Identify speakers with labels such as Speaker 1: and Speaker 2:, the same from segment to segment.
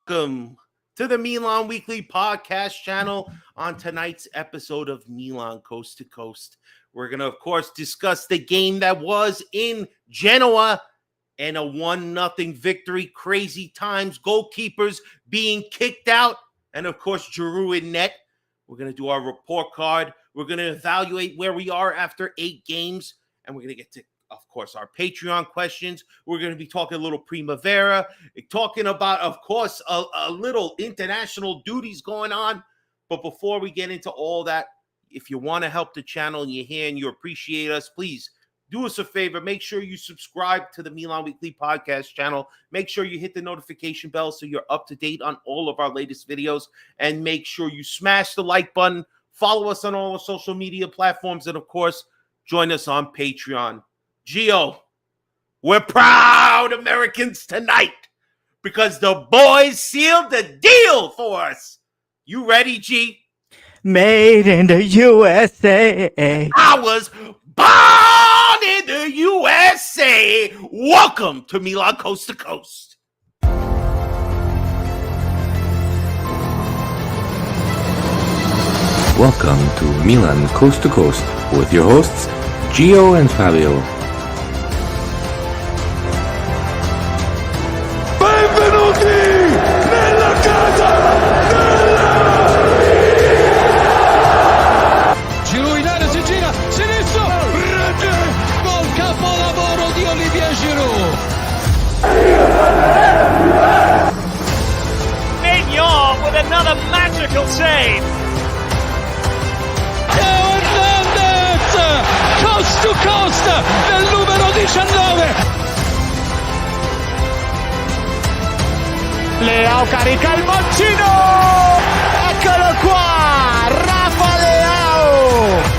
Speaker 1: Welcome to the Milan Weekly Podcast channel. On tonight's episode of Milan Coast to Coast, we're going to, of course, discuss the game that was in Genoa and a 1-0 victory. Crazy times, goalkeepers being kicked out, and, of course, Giroud in net. We're going to do our report card. We're going to evaluate where we are after 8 games, and we're going to get to, of course, our Patreon questions. We're going to be talking a little Primavera, talking about, of course, a little international duties going on. But before we get into all that, if you want to help the channel and you're here and you appreciate us, please do us a favor. Make sure you subscribe to the Milan Weekly Podcast channel. Make sure you hit the notification bell so you're up to date on all of our latest videos. And make sure you smash the like button. Follow us on all our social media platforms. And, of course, join us on Patreon. Geo, we're proud Americans tonight because the boys sealed the deal for us. You ready, G?
Speaker 2: Made in the USA.
Speaker 1: I was born in the USA. Welcome to Milan Coast to Coast.
Speaker 3: Welcome to Milan Coast to Coast with your hosts, Geo and Fabio.
Speaker 4: Another magical save.
Speaker 5: Hernandez, coast to coast, del numero 19.
Speaker 4: Leao carica il mancino.
Speaker 2: Eccolo qua, Rafa Leao.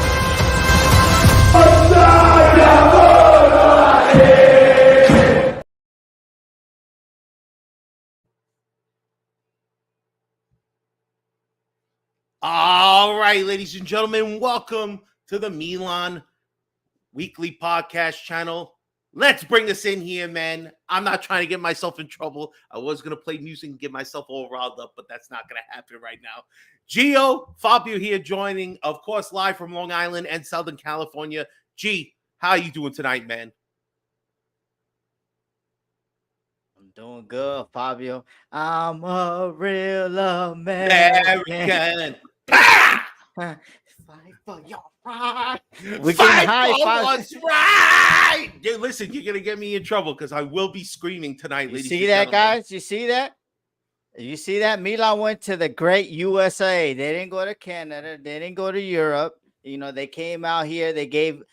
Speaker 1: All right, ladies and gentlemen, welcome to the Milan Weekly Podcast channel. Let's bring this in here, man. I'm not trying to get myself in trouble. I was going to play music and get myself all riled up, but that's not going to happen right now. Gio, Fabio here joining, of course, live from Long Island and Southern California. G, how are you doing tonight, man?
Speaker 2: I'm doing good, Fabio. I'm a real American. Fight for your right. We're getting high
Speaker 1: five. Right. Dude, listen, you're gonna get me in trouble because I will be screaming tonight, ladies.
Speaker 2: You see that, guys? You see that? You see that? Milan went to the great USA. They didn't go to Canada. They didn't go to Europe. You know, they came out here. They gave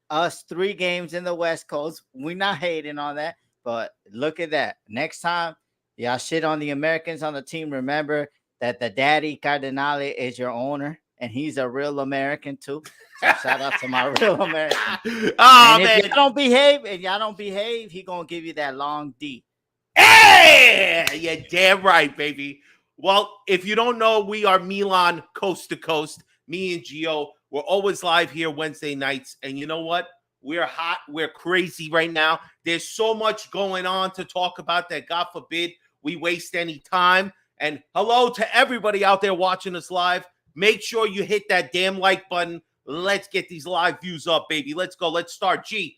Speaker 2: us 3 games in the West Coast. We're not hating on that, but look at that. Next time, y'all shit on the Americans on the team. Remember that the daddy Cardinale is your owner. And he's a real American too. So shout out to my real American.
Speaker 1: Oh,
Speaker 2: and
Speaker 1: man.
Speaker 2: if y'all don't behave, he gonna give you that long D.
Speaker 1: Hey, you're damn right, baby. Well, if you don't know, we are Milan Coast to Coast. Me and Gio, we're always live here Wednesday nights. And you know what? We're hot. We're crazy right now. There's so much going on to talk about that, God forbid, we waste any time. And hello to everybody out there watching us live. Make sure you hit that damn like button. Let's get these live views up, baby. Let's go. Let's start. G.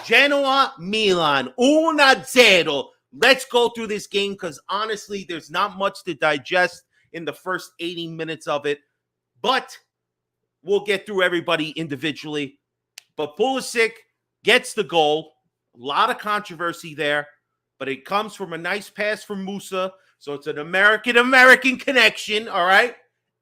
Speaker 1: Genoa, Milan, 1-0. Let's go through this game because, honestly, there's not much to digest in the first 80 minutes of it. But we'll get through everybody individually. But Pulisic gets the goal. A lot of controversy there. But it comes from a nice pass from Musa. So it's an American connection, all right?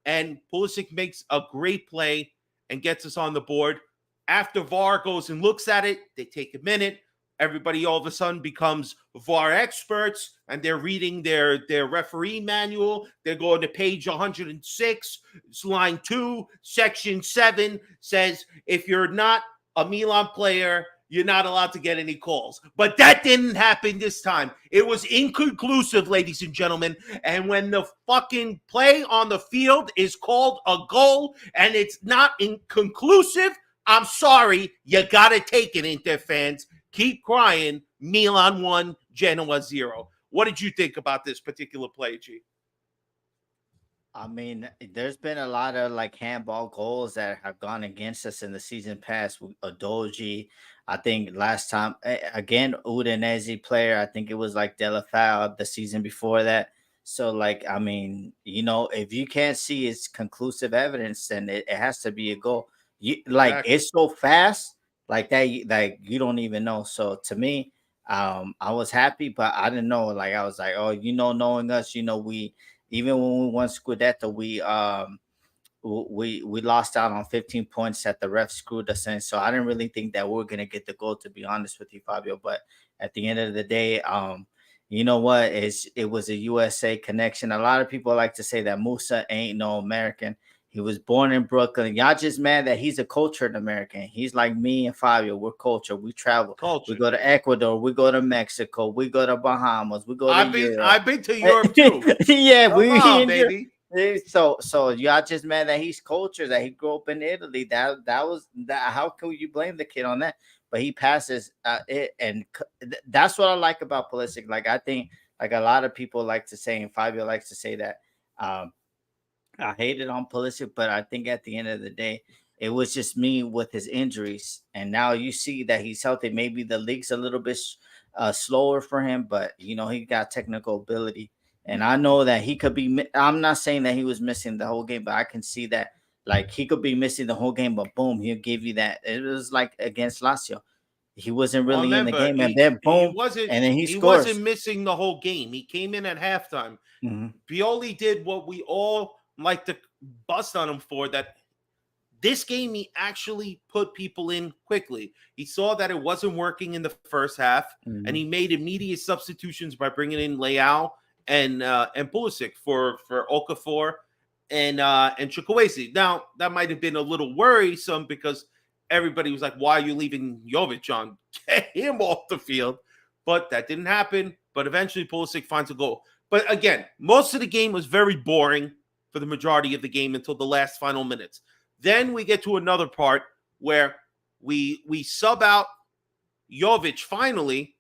Speaker 1: And Pulisic makes a great play and gets us on the board. After VAR goes and looks at it, they take a minute. Everybody all of a sudden becomes VAR experts, and they're reading their referee manual. They're going to page 106, line 2, section 7, says if you're not a Milan player, you're not allowed to get any calls. But that didn't happen this time. It was inconclusive, ladies and gentlemen. And when the fucking play on the field is called a goal and it's not inconclusive, I'm sorry, you got to take it, Inter fans. Keep crying. Milan 1, Genoa 0. What did you think about this particular play, G?
Speaker 2: I mean, there's been a lot of like handball goals that have gone against us in the season past. With Adoji, I think last time again Udinese player. I think it was like Delafau the season before that. So like, I mean, if you can't see it's conclusive evidence, then it has to be a goal. Like
Speaker 1: Exactly.
Speaker 2: it's so fast, like that, like you don't even know. So to me, I was happy, but I didn't know. Like I was like, oh, knowing us, we even when we won Scudetto, we lost out on 15 points that the ref screwed us in. So I didn't really think that we are gonna get the goal, to be honest with you, Fabio. But at the end of the day, you know what? It was a USA connection. A lot of people like to say that Musa ain't no American. He was born in Brooklyn. Y'all just mad that he's a cultured American. He's like me and Fabio. We're cultured. We travel.
Speaker 1: Culture.
Speaker 2: We go to Ecuador. We go to Mexico. We go to Bahamas. We go to Europe.
Speaker 1: I've been to Europe too.
Speaker 2: Yeah,
Speaker 1: Come on, baby.
Speaker 2: So y'all just mad that he's cultured, that he grew up in Italy. That was that. How can you blame the kid on that? But he passes it, and that's what I like about Pulisic. Like I think, like a lot of people like to say, and Fabio likes to say that. I hated on Pulisic, but I think at the end of the day, it was just me with his injuries. And now you see that he's healthy. Maybe the league's a little bit slower for him, but he got technical ability. And I know that he could be. I'm not saying that he was missing the whole game, but I can see that like he could be missing the whole game. But boom, he'll give you that. It was like against Lazio. He wasn't really in the game, and then boom, and then he scores.
Speaker 1: Wasn't missing the whole game. He came in at halftime.
Speaker 2: Mm-hmm.
Speaker 1: Pioli did what we all like to bust on him for, that this game he actually put people in quickly. He saw that it wasn't working in the first half, and he made immediate substitutions by bringing in Leao and Pulisic for Okafor and Chukwueze. Now that might have been a little worrisome because everybody was like, "Why are you leaving Jovic on? Get him off the field." But that didn't happen. But eventually Pulisic finds a goal. But again, most of the game was very boring for the majority of the game until the last final minutes. Then we get to another part where we sub out Jovic finally,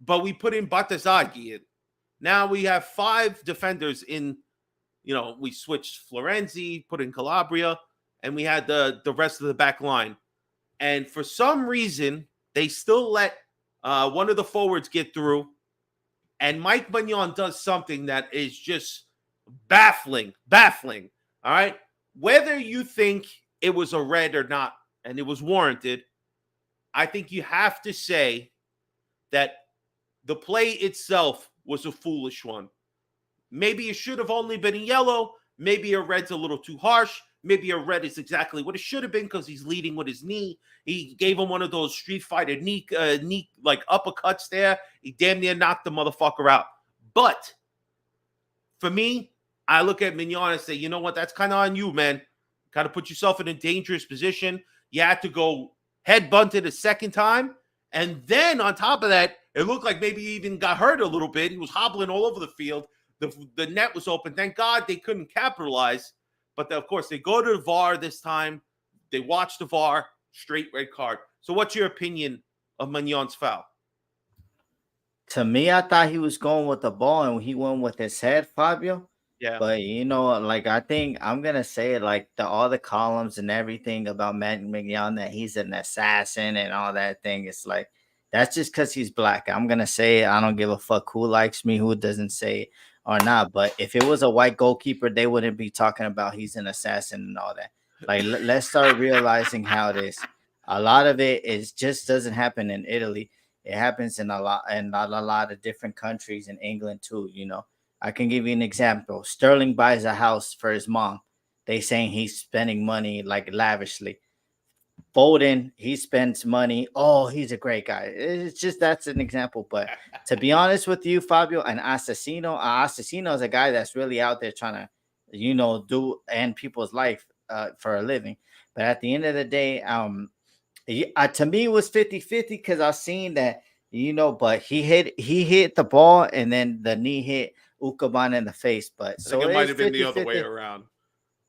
Speaker 1: but we put in Batazaghi in. Now we have 5 defenders in, we switched Florenzi, put in Calabria, and we had the rest of the back line. And for some reason, they still let one of the forwards get through. And Mike Maignan does something that is just baffling. All right. Whether you think it was a red or not, and it was warranted, I think you have to say that the play itself was a foolish one. Maybe it should have only been a yellow. Maybe a red's a little too harsh. Maybe a red is exactly what it should have been because he's leading with his knee. He gave him one of those Street Fighter knee like uppercuts there. He damn near knocked the motherfucker out. But for me, I look at Maignan and say, you know what? That's kind of on you, man. Kind of put yourself in a dangerous position. You had to go head bunted a second time. And then on top of that, it looked like maybe he even got hurt a little bit. He was hobbling all over the field. The net was open. Thank God they couldn't capitalize. But of course, they go to the VAR this time. They watch the VAR, straight red card. So what's your opinion of Maignan's foul?
Speaker 2: To me, I thought he was going with the ball and he went with his head, Fabio.
Speaker 1: Yeah.
Speaker 2: But like I think I'm gonna say it, like all the columns and everything about Matt Maignan, that he's an assassin and all that thing. It's like that's just because he's black. I'm gonna say it. I don't give a fuck who likes me, who doesn't say it or not. But if it was a white goalkeeper, they wouldn't be talking about he's an assassin and all that. Like let's start realizing how it is. A lot of it is just doesn't happen in Italy. It happens in a lot of different countries, in England too. I can give you an example. Sterling buys a house for his mom. They saying he's spending money like lavishly. Foden, he spends money. Oh, he's a great guy. It's just that's an example. But to be honest with you, Fabio, and Assassino is a guy that's really out there trying to, do end people's life for a living. But at the end of the day, to me, it was 50-50 because I've seen that, but he hit the ball and then the knee hit Ukaban in the face. But
Speaker 1: I think it might have been the other way around.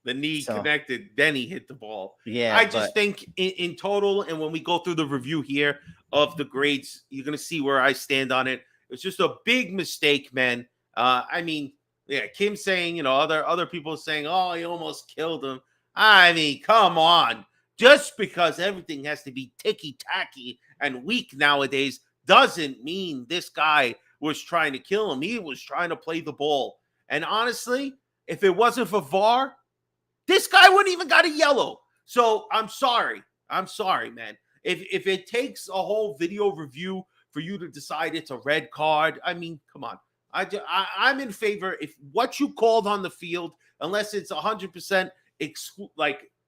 Speaker 1: The knee connected, then he hit the ball.
Speaker 2: Yeah,
Speaker 1: I just think in total, and when we go through the review here of the grades, you're going to see where I stand on it. It's just a big mistake, man. I mean, yeah, Kim saying, other people saying, oh, he almost killed him. I mean, come on. Just because everything has to be ticky-tacky and weak nowadays doesn't mean this guy was trying to kill him. He was trying to play the ball. And honestly, if it wasn't for VAR, this guy wouldn't even got a yellow. So I'm sorry. I'm sorry, man. If it takes a whole video review for you to decide it's a red card, I mean, come on. I'm in favor if what you called on the field, unless it's 100%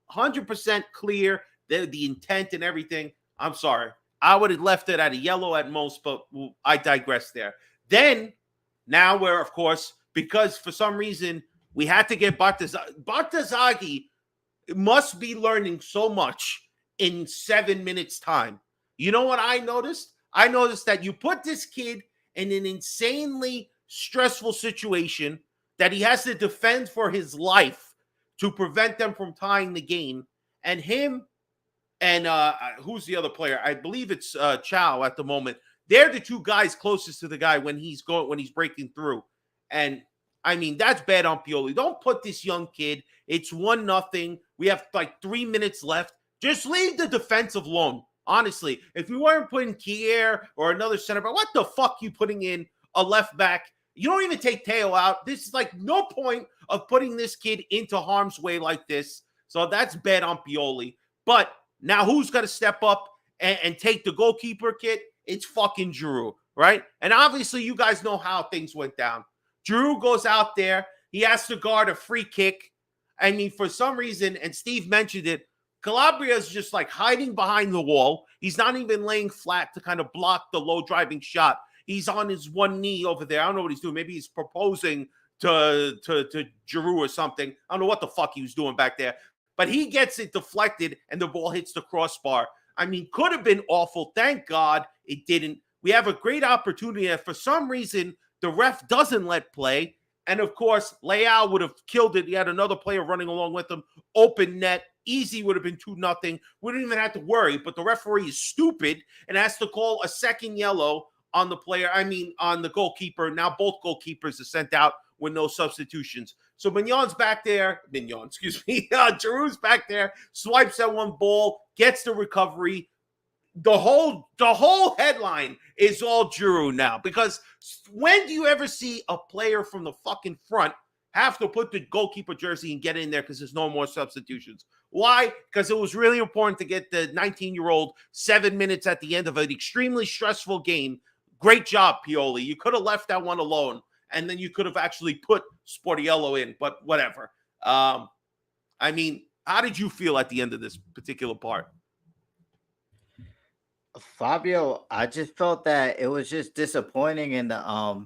Speaker 1: 100% clear, the intent and everything, I'm sorry. I would have left it at a yellow at most, but I digress there. Then, now we're, of course, because for some reason we had to get Bartazagi must be learning so much in 7 minutes time. You know what I noticed? I noticed that you put this kid in an insanely stressful situation that he has to defend for his life to prevent them from tying the game. And him and who's the other player? I believe it's Chow at the moment. They're the two guys closest to the guy when he's breaking through. And I mean, that's bad on Pioli. Don't put this young kid. It's 1-0. We have like 3 minutes left. Just leave the defensive alone. Honestly, if you weren't putting Kier or another center back, what the fuck you putting in a left back? You don't even take Teo out. This is like no point of putting this kid into harm's way like this. So that's bad on Pioli. But now who's going to step up and take the goalkeeper kit? It's fucking Giroud, right? And obviously you guys know how things went down. Giroud goes out there. He has to guard a free kick. I mean, for some reason, and Steve mentioned it, Calabria is just like hiding behind the wall. He's not even laying flat to kind of block the low driving shot. He's on his one knee over there. I don't know what he's doing. Maybe he's proposing to Giroud or something. I don't know what the fuck he was doing back there. But he gets it deflected, and the ball hits the crossbar. I mean, could have been awful. Thank God it didn't. We have a great opportunity. And for some reason, the ref doesn't let play. And, of course, Leao would have killed it. He had another player running along with him. Open net. Easy would have been 2-0. We didn't even have to worry. But the referee is stupid and has to call a second yellow on the player. I mean, on the goalkeeper. Now both goalkeepers are sent out with no substitutions. So Giroud's back there. Giroud's back there. Swipes that one ball. Gets the recovery. The whole headline is all Giroud now, because when do you ever see a player from the fucking front have to put the goalkeeper jersey and get in there because there's no more substitutions? Why? Because it was really important to get the 19-year-old 7 minutes at the end of an extremely stressful game. Great job, Pioli. You could have left that one alone, and then you could have actually put Sportiello in, but whatever. I mean, how did you feel at the end of this particular part?
Speaker 2: Fabio, I just felt that it was just disappointing in the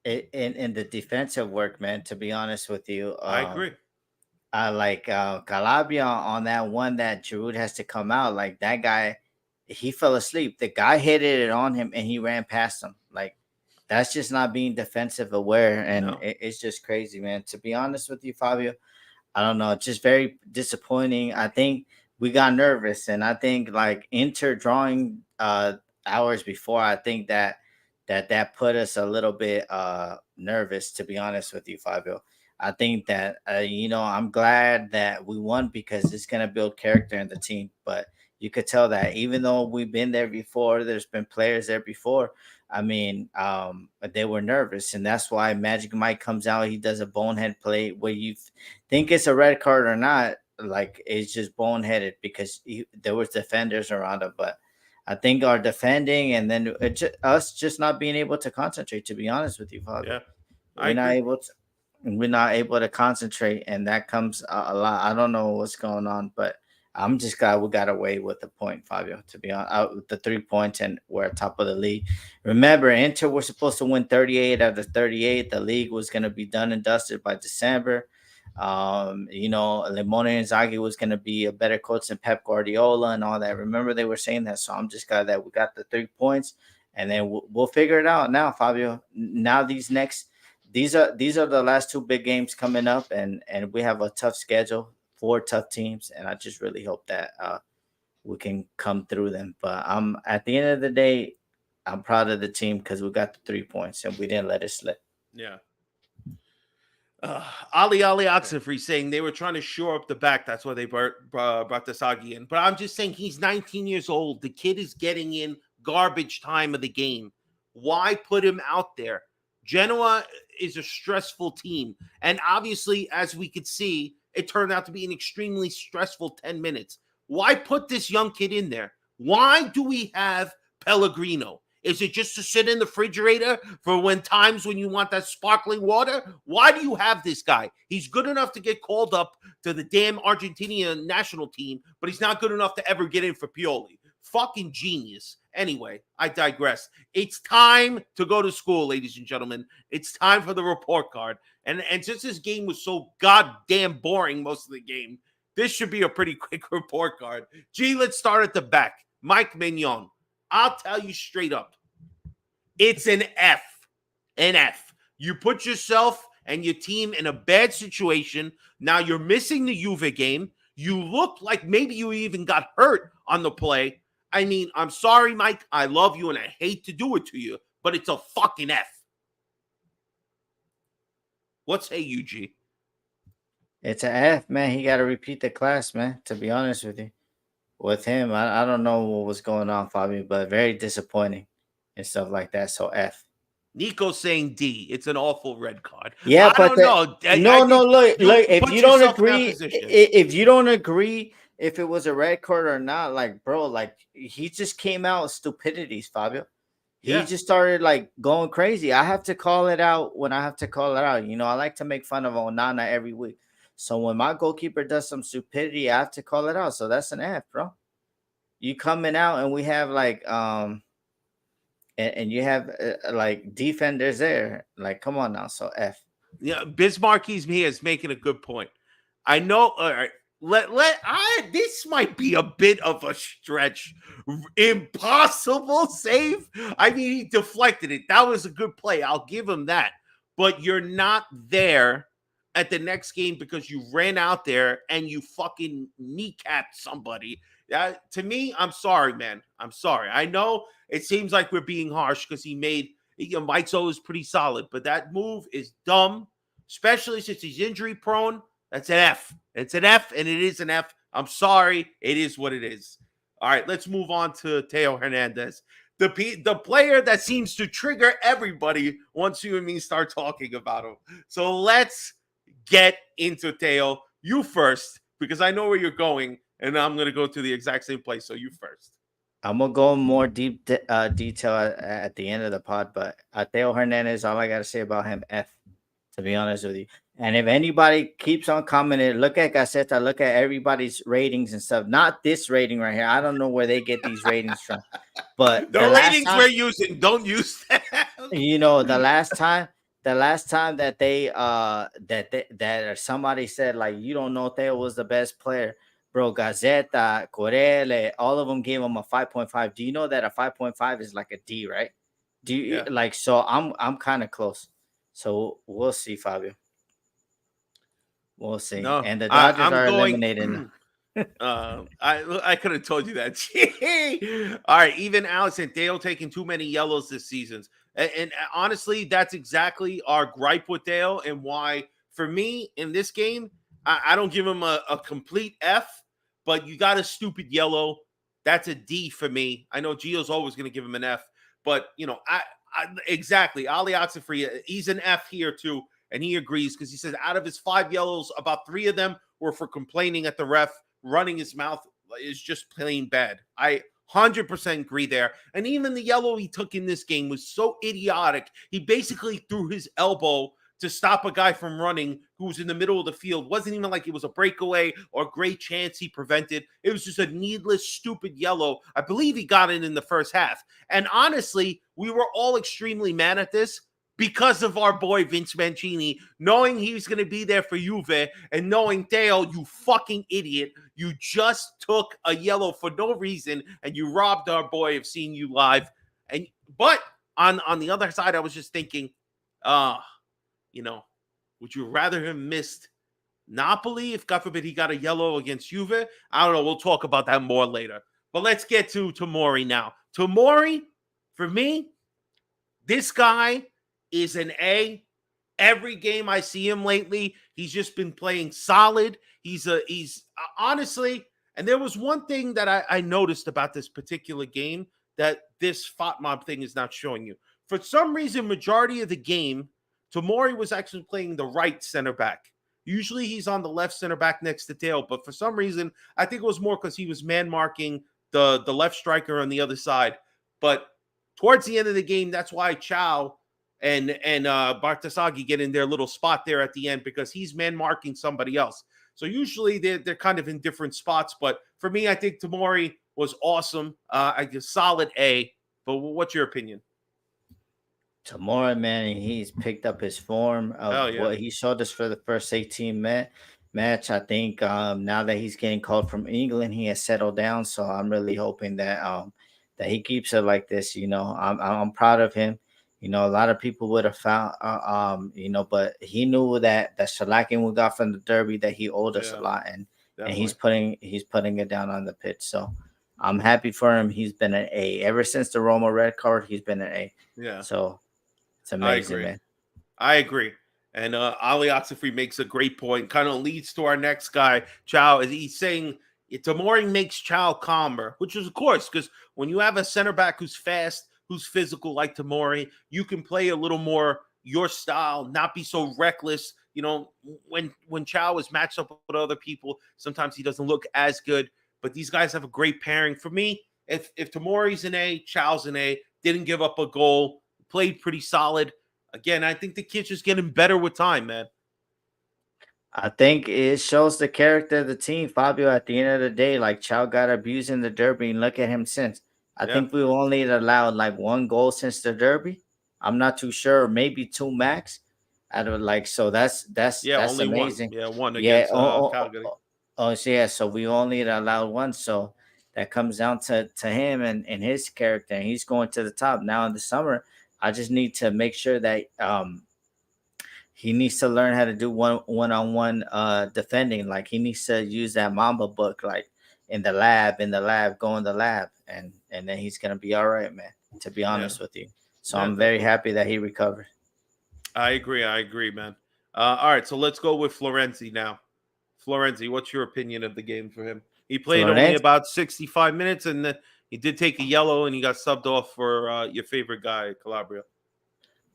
Speaker 2: in the defensive work, man. To be honest with you,
Speaker 1: I agree.
Speaker 2: I like Calabria on that one that Giroud has to come out. Like that guy, he fell asleep. The guy hit it on him and he ran past him. Like that's just not being defensive aware, and
Speaker 1: No.
Speaker 2: It's just crazy, man. To be honest with you, Fabio, I don't know. It's just very disappointing. I think we got nervous, and I think like Inter drawing hours before, I think that put us a little bit nervous, to be honest with you, Fabio. I think that I'm glad that we won because it's going to build character in the team. But you could tell that even though we've been there before, there's been players there before. I mean, they were nervous, and that's why Magic Mike comes out. He does a bonehead play where you think it's a red card or not. Like it's just boneheaded because there was defenders around him. But I think our defending and then us just not being able to concentrate. To be honest with you, Fabio, we're not able to concentrate, and that comes a lot. I don't know what's going on, but I'm just glad we got away with the point, Fabio. To be honest, with the 3 points, and we're top of the league. Remember, Inter were supposed to win 38 out of 38. The league was going to be done and dusted by December. Limone Inzaghi was going to be a better coach than Pep Guardiola and all that. Remember, they were saying that. So I'm just glad that we got the 3 points, and then we'll figure it out now, Fabio. Now these are the last 2 big games coming up, and we have a tough schedule, 4 tough teams, and I just really hope that we can come through them. But at the end of the day, I'm proud of the team because we got the 3 points and we didn't let it slip.
Speaker 1: Yeah. Ali Oxenfree saying they were trying to shore up the back. That's why they brought Tasagi in. But I'm just saying he's 19 years old. The kid is getting in garbage time of the game. Why put him out there? Genoa is a stressful team. And obviously, as we could see, it turned out to be an extremely stressful 10 minutes. Why put this young kid in there? Why do we have Pellegrino? Is it just to sit in the refrigerator for times when you want that sparkling water? Why do you have this guy? He's good enough to get called up to the damn Argentinian national team, but he's not good enough to ever get in for Pioli. Fucking genius. Anyway, I digress. It's time to go to school, ladies and gentlemen. It's time for the report card. And since this game was so goddamn boring most of the game, this should be a pretty quick report card. G, let's start at the back. Mike Mignon. I'll tell you straight up, it's an F. An F. You put yourself and your team in a bad situation. Now you're missing the Juve game. You look like maybe you even got hurt on the play. I mean, I'm sorry, Mike. I love you and I hate to do it to you, but it's a fucking F. What say you, G?
Speaker 2: It's an F, man. He got to repeat the class, man, to be honest with you. With him, I don't know what was going on, Fabio, but very disappointing and stuff like that. So F.
Speaker 1: Nico's saying D. It's an awful red card.
Speaker 2: Yeah,
Speaker 1: I don't know.
Speaker 2: Look. If you don't
Speaker 1: yourself in that
Speaker 2: agree,
Speaker 1: position.
Speaker 2: if you don't agree, if it was a red card or not, like, bro, like he just came out with stupidities, Fabio. He just started like going crazy. I have to call it out when I have to call it out. You know, I like to make fun of Onana every week. So when my goalkeeper does some stupidity, I have to call it out. So that's an F, bro. You coming out and we have like and you have like defenders there. Like, come on now. So F.
Speaker 1: Yeah, Bismarcky's me is making a good point. I know. All right, this might be a bit of a stretch. Impossible save. I mean, he deflected it. That was a good play. I'll give him that. But you're not there at the next game because you ran out there and you fucking kneecapped somebody. To me, I'm sorry, man. I'm sorry. I know it seems like we're being harsh because Mike's is pretty solid, but that move is dumb, especially since he's injury prone. That's an F. It's an F, and it is an F. I'm sorry. It is what it is. All right, let's move on to Teo Hernandez. The player that seems to trigger everybody once you and me start talking about him. So let's get into Teo. You first, because I know where you're going, and I'm going to go to the exact same place. So you first.
Speaker 2: I'm going to go in more deep detail at the end of the pod, but Teo Hernandez, all I got to say about him, F, to be honest with you. And if anybody keeps on commenting, look at Gaceta, look at everybody's ratings and stuff. Not this rating right here. I don't know where they get these ratings from. But
Speaker 1: the ratings we're using, don't use them.
Speaker 2: You know, the last time that they that somebody said, like, you don't know Teo was the best player. Bro, Gazeta, Corelle, all of them gave him a 5.5. Do you know that a 5.5 is like a D, right? Do you like? So I'm kind of close. So we'll see, Fabio. We'll see.
Speaker 1: No,
Speaker 2: and the Dodgers are eliminated.
Speaker 1: I could have told you that. All right, even Alex and Dale taking too many yellows this season. And honestly, that's exactly our gripe with Dale and why, for me, in this game, I don't give him a complete F, but you got a stupid yellow. That's a D for me. I know Gio's always going to give him an F, but, you know, exactly. Ali Oxenfree, he's an F here too, and he agrees because he says out of his 5 yellows, about 3 of them were for complaining at the ref. Running his mouth is just plain bad. I 100% agree there. And even the yellow he took in this game was so idiotic. He basically threw his elbow to stop a guy from running who was in the middle of the field. Wasn't even like it was a breakaway or a great chance he prevented. It was just a needless, stupid yellow. I believe he got it in the first half. And honestly, we were all extremely mad at this because of our boy Vince Mancini, knowing he was going to be there for Juve and knowing, Teo, you fucking idiot, you just took a yellow for no reason and you robbed our boy of seeing you live. But on the other side, I was just thinking, you know, would you rather him missed Napoli if, God forbid, he got a yellow against Juve? I don't know. We'll talk about that more later. But let's get to Tomori now. Tomori, For me, this guy is an A. Every game I see him lately, he's just been playing solid. He's honestly, and there was one thing that I noticed about this particular game that this FOTMOB thing is not showing you. For some reason, majority of the game, Tomori was actually playing the right center back. Usually he's on the left center back next to Dale, but for some reason, I think it was more because he was man marking the left striker on the other side. But towards the end of the game, that's why Chow and Bartasagi get in their little spot there at the end because he's man marking somebody else. So usually they're kind of in different spots. But for me, I think Tomori was awesome. I guess solid A. But what's your opinion?
Speaker 2: Tomorrow, man, he's picked up his form of what he showed us for the first 18 match. I think now that he's getting called from England, he has settled down. So I'm really hoping that that he keeps it like this. I'm proud of him. A lot of people would have found, but he knew that shellacking we got from the derby that he owed us a lot, and he's putting it down on the pitch. So I'm happy for him. He's been an A ever since the Roma red card. He's been an A.
Speaker 1: Yeah.
Speaker 2: So it's amazing, man.
Speaker 1: I agree. And Ali Oxenfree makes a great point. Kind of leads to our next guy, Chow. He's saying Tomori makes Chow calmer, which is, of course, because when you have a center back who's fast, who's physical like Tomori, you can play a little more your style, not be so reckless. When Chow is matched up with other people, sometimes he doesn't look as good. But these guys have a great pairing. For me, if Tomori's an A, Chow's an A, didn't give up a goal, played pretty solid. Again, I think the kid's just getting better with time, man.
Speaker 2: I think it shows the character of the team, Fabio. At the end of the day, like Chow got abused in the derby, and look at him since. I think we've only allowed like one goal since the derby. I'm not too sure, maybe two max. So that's
Speaker 1: only
Speaker 2: amazing.
Speaker 1: One. Yeah, one against Calgary.
Speaker 2: So we only allowed one. So that comes down to him and his character, and he's going to the top now in the summer. I just need to make sure that he needs to learn how to do one-on-one defending. Like he needs to use that Mamba book, like in the lab, go in the lab, and then he's gonna be all right, man. To be honest with you, so I'm very happy that he recovered.
Speaker 1: I agree, man. All right, so let's go with Florenzi now. Florenzi, what's your opinion of the game for him? He played only about 65 minutes, and he did take a yellow, and he got subbed off for your favorite guy, Calabria.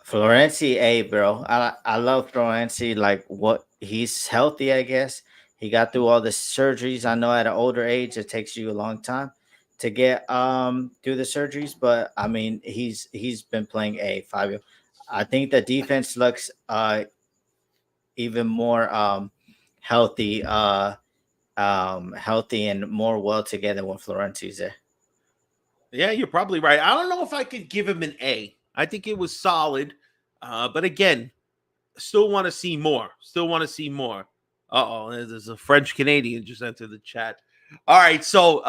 Speaker 2: Florenzi, A, bro. I love Florenzi. Like what he's healthy, I guess. He got through all the surgeries. I know at an older age, it takes you a long time to get through the surgeries, but I mean, he's been playing A, Fabio. I think the defense looks even more healthy and more well together when Florenzi's there.
Speaker 1: Yeah, you're probably right. I don't know if I could give him an A. I think it was solid, but again, still want to see more. There's a French Canadian just entered the chat. All right, so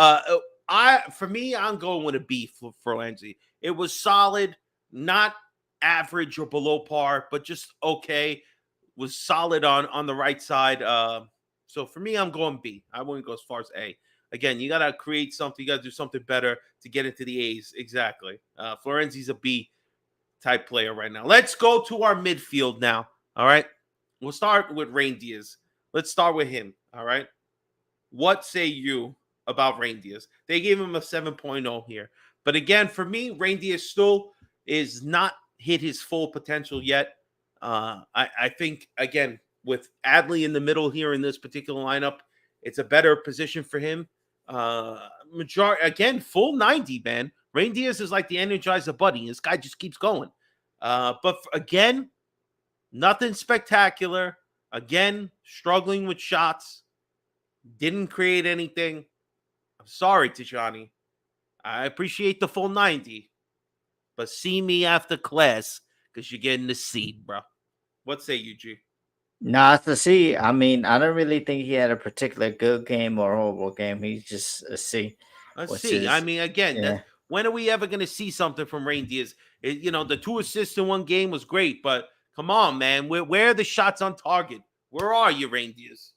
Speaker 1: I'm going with a B for Florenzi. It was solid, not average or below par, but just okay. Was solid on the right side. So for me, I'm going B. I wouldn't go as far as A. Again, you got to create something. You got to do something better to get into the A's. Exactly. Florenzi's a B type player right now. Let's go to our midfield now. All right. We'll start with Rain Diaz. Let's start with him. All right. What say you about Rain Diaz? They gave him a 7.0 here. But again, for me, Rain Diaz still is not hit his full potential yet. I think, again, with Adley in the middle here in this particular lineup, it's a better position for him. Again, full 90, man. Rain Diaz is like the Energizer Bunny. This guy just keeps going. Again, nothing spectacular. Again, struggling with shots. Didn't create anything. I'm sorry, Tijani. I appreciate the full 90. But see me after class because you're getting the C, bro. What say you, G?
Speaker 2: No, it's a C. I mean, I don't really think he had a particular good game or horrible game. He's just a C.
Speaker 1: A C. I mean, again, when are we ever going to see something from Rain Diaz? The 2 assists in one game was great, but come on, man. Where are the shots on target? Where are you, Rain Diaz?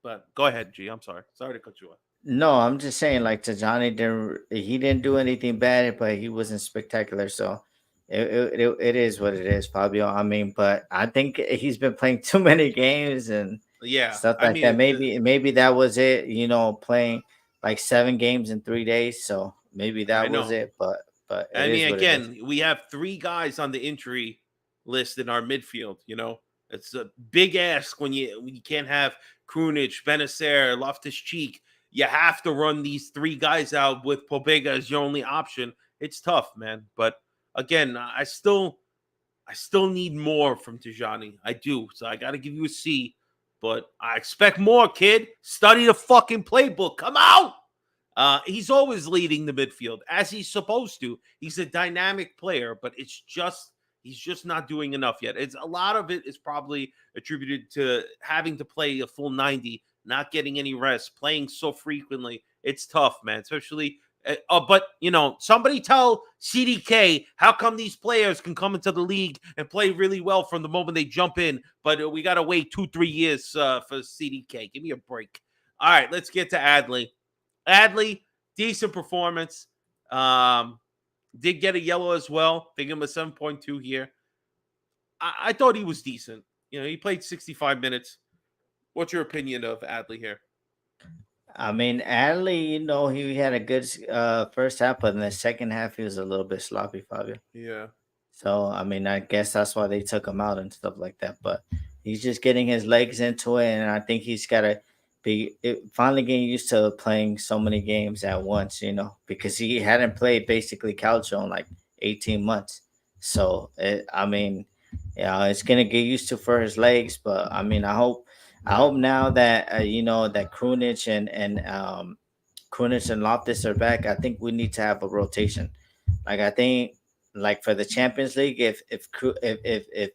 Speaker 1: But go ahead, G. I'm sorry. Sorry to cut you off.
Speaker 2: No, I'm just saying, like Tajani didn't do anything bad, but he wasn't spectacular. So it is what it is, Fabio. I mean, but I think he's been playing too many games and
Speaker 1: Yeah,
Speaker 2: stuff
Speaker 1: I
Speaker 2: like that.
Speaker 1: mean,
Speaker 2: Maybe that was it. Playing like 7 games in 3 days. So maybe
Speaker 1: I
Speaker 2: that was
Speaker 1: know.
Speaker 2: it. But it
Speaker 1: I
Speaker 2: is
Speaker 1: mean,
Speaker 2: what it is.
Speaker 1: again, we have three guys on the injury list in our midfield. It's a big ask when you can't have Krunic, Benacer, Loftus Cheek. You have to run these three guys out with Pobega as your only option. It's tough, man. But again, I still need more from Tijani. I do. So I got to give you a C. But I expect more, kid. Study the fucking playbook. Come out. He's always leading the midfield as he's supposed to. He's a dynamic player, but he's just not doing enough yet. It's a lot of it is probably attributed to having to play a full 90, not getting any rest, playing so frequently. It's tough, man, especially but somebody tell CDK how come these players can come into the league and play really well from the moment they jump in, but we got to wait 2-3 years for CDK. Give me a break. All right, let's get to Adley. Adley, decent performance. Did get a yellow as well. Think him a 7.2 here. I thought he was decent. He played 65 minutes. What's your opinion of Adley here?
Speaker 2: I mean, Adley, he had a good first half, but in the second half, he was a little bit sloppy, Fabio.
Speaker 1: Yeah.
Speaker 2: So, I mean, I guess that's why they took him out and stuff like that. But he's just getting his legs into it, and I think he's got to finally getting used to playing so many games at once, because he hadn't played basically Calcio in like 18 months. So, I mean, it's gonna get used to for his legs. But I mean, I hope now that that Krunic and Loftus are back. I think we need to have a rotation. Like I think, like for the Champions League, if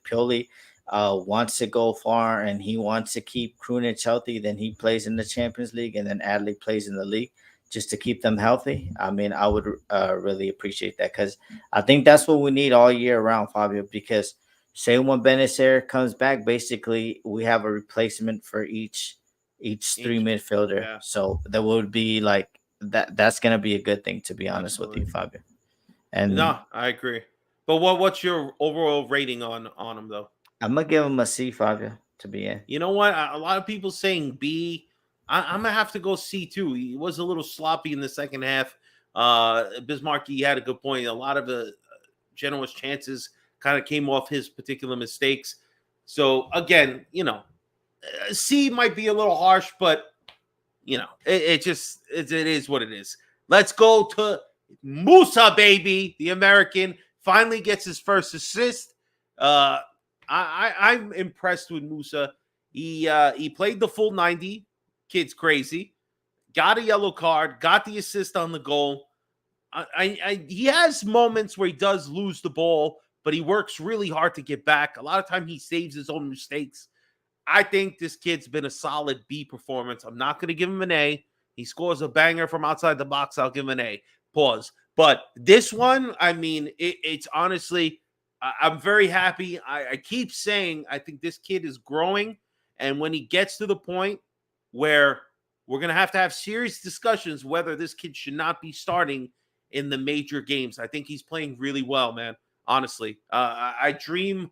Speaker 2: Pioli wants to go far and he wants to keep Krunic healthy, then he plays in the Champions League, and then Adley plays in the league just to keep them healthy. I mean, I would really appreciate that because I think that's what we need all year round, Fabio. Because say when Benacer comes back, basically we have a replacement for each three midfielder.
Speaker 1: Yeah.
Speaker 2: So that would be like that's gonna be a good thing, to be honest with you,
Speaker 1: Absolutely.
Speaker 2: Fabio. And
Speaker 1: No, I agree. But what's your overall rating on him though?
Speaker 2: I'm gonna give him a C, Fabio, to be in.
Speaker 1: You know what? A lot of people saying B. I'm gonna have to go C too. He was a little sloppy in the second half. Bismarcky had a good point. A lot of the Genoa's chances kind of came off his particular mistakes. So again, C might be a little harsh, but it is what it is. Let's go to Musa, baby. The American finally gets his first assist. I'm impressed with Musa. He played the full 90. Kid's crazy. Got a yellow card. Got the assist on the goal. He has moments where he does lose the ball, but he works really hard to get back. A lot of time he saves his own mistakes. I think this kid's been a solid B performance. I'm not going to give him an A. He scores a banger from outside the box. I'll give him an A. Pause. But this one, I mean, it's honestly, I'm very happy. I keep saying I think this kid is growing. And when he gets to the point where we're going to have serious discussions whether this kid should not be starting in the major games, I think he's playing really well, man. Honestly, I dream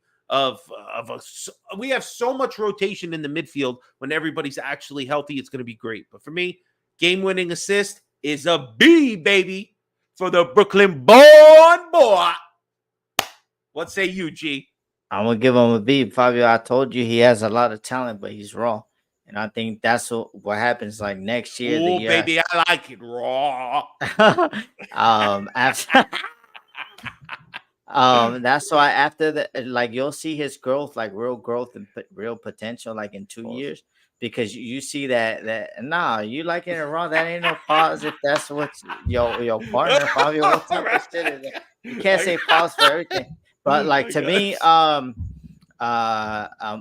Speaker 1: we have so much rotation in the midfield. When everybody's actually healthy, it's going to be great. But for me, game-winning assist is a B, baby, for the Brooklyn-born boy. What say you, G?
Speaker 2: I'm gonna give him a B, Fabio. I told you he has a lot of talent, but he's raw, and I think that's what happens. Like next year, the
Speaker 1: Oh,
Speaker 2: year
Speaker 1: baby, I like it raw.
Speaker 2: after that's why after the like you'll see his growth, like real growth and real potential, like in 2 years, because you see that nah, you like it raw. That ain't no pause if that's what your partner, Fabio. What type of shit is that? You can't say pause for everything. But like to me,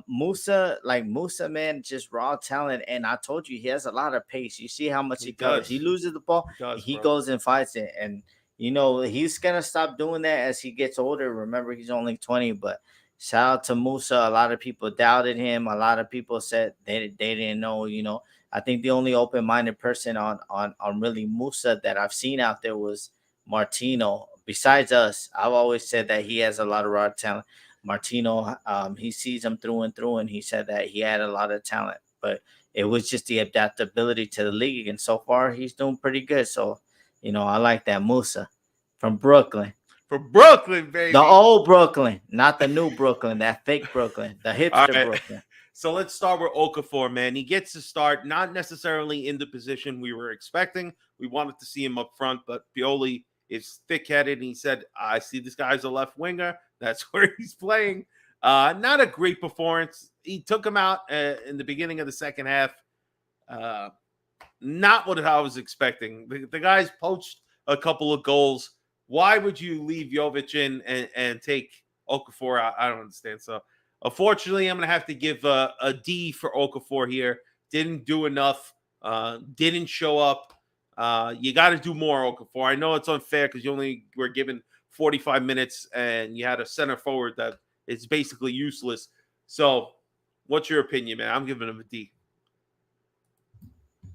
Speaker 2: Musa, man, just raw talent. And I told you he has a lot of pace. You see how much he covers. He loses the ball, he goes and fights it. And he's gonna stop doing that as he gets older. Remember, he's only 20, but shout out to Musa. A lot of people doubted him. A lot of people said they didn't know, I think the only open-minded person on really Musa that I've seen out there was Martino. Besides us, I've always said that he has a lot of raw talent. Martino, he sees him through and through, and he said that he had a lot of talent, but it was just the adaptability to the league, and so far he's doing pretty good. So, I like that Musa from Brooklyn.
Speaker 1: From Brooklyn, baby.
Speaker 2: The old Brooklyn, not the new Brooklyn, that fake Brooklyn, the hipster Brooklyn.
Speaker 1: So let's start with Okafor, man. He gets to start, not necessarily in the position we were expecting. We wanted to see him up front, but Pioli is thick-headed, and he said, I see this guy's a left winger. That's where he's playing. Not a great performance. He took him out in the beginning of the second half. Not what I was expecting. The guy's poached a couple of goals. Why would you leave Jovic in and take Okafor out? I don't understand. So, unfortunately, I'm going to have to give a D for Okafor here. Didn't do enough. Didn't show up. You got to do more, Okafor. I know it's unfair because you only were given 45 minutes and you had a center forward that is basically useless. So, what's your opinion, man? I'm giving him a D.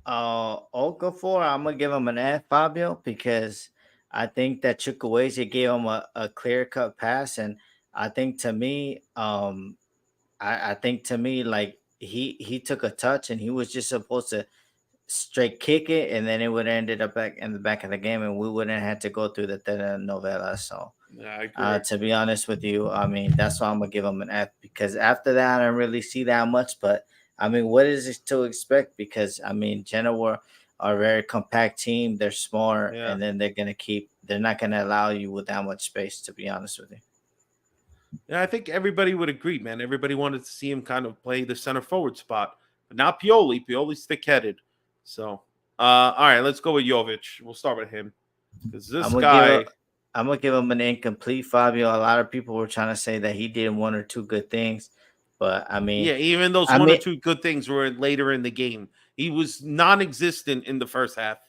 Speaker 2: Okafor, I'm going to give him an F, Fabio, because I think that Chukwueze gave him a clear-cut pass, and I think to me, like he took a touch and he was just supposed to straight kick it, and then it would have ended up back in the back of the game, and we wouldn't have to go through the telenovela. So, to be honest with you, I mean, that's why I'm gonna give him an F, because after that, I don't really see that much. But I mean, what is it to expect? Because I mean, Genoa are a very compact team. They're smart, and then they're not gonna allow you with that much space. To be honest with you.
Speaker 1: Yeah, I think everybody would agree, man. Everybody wanted to see him kind of play the center forward spot, but not Pioli. Pioli's thick-headed. So, all right, let's go with Jovic. We'll start with him because this guy.
Speaker 2: I'm gonna give him an incomplete, Fabio. A lot of people were trying to say that he did one or two good things, but I mean,
Speaker 1: yeah, even those one or two good things were later in the game. He was non-existent in the first half.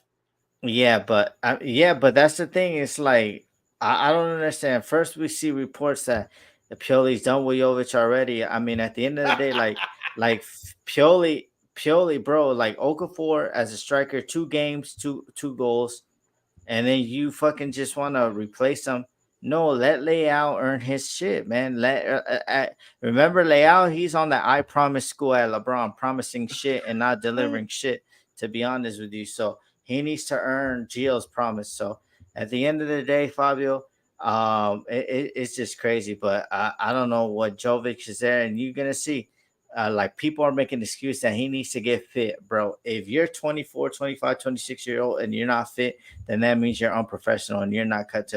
Speaker 2: Yeah, but that's the thing. It's like I don't understand. First, we see reports that the Pioli's done with Jovic already. I mean, at the end of the day, like Pioli, bro, like Okafor as a striker, 2 games, two goals, and then you fucking just want to replace him. No, let Leao earn his shit, man. Remember Leao, he's on the I promise school at LeBron, promising shit and not delivering shit, to be honest with you. So he needs to earn Gio's promise. So at the end of the day, Fabio, it's just crazy. But I don't know what Jovic is there, and you're gonna see. Like people are making an excuse that he needs to get fit, bro. If you're 24, 25, 26-year-old and you're not fit, then that means you're unprofessional and you're not cut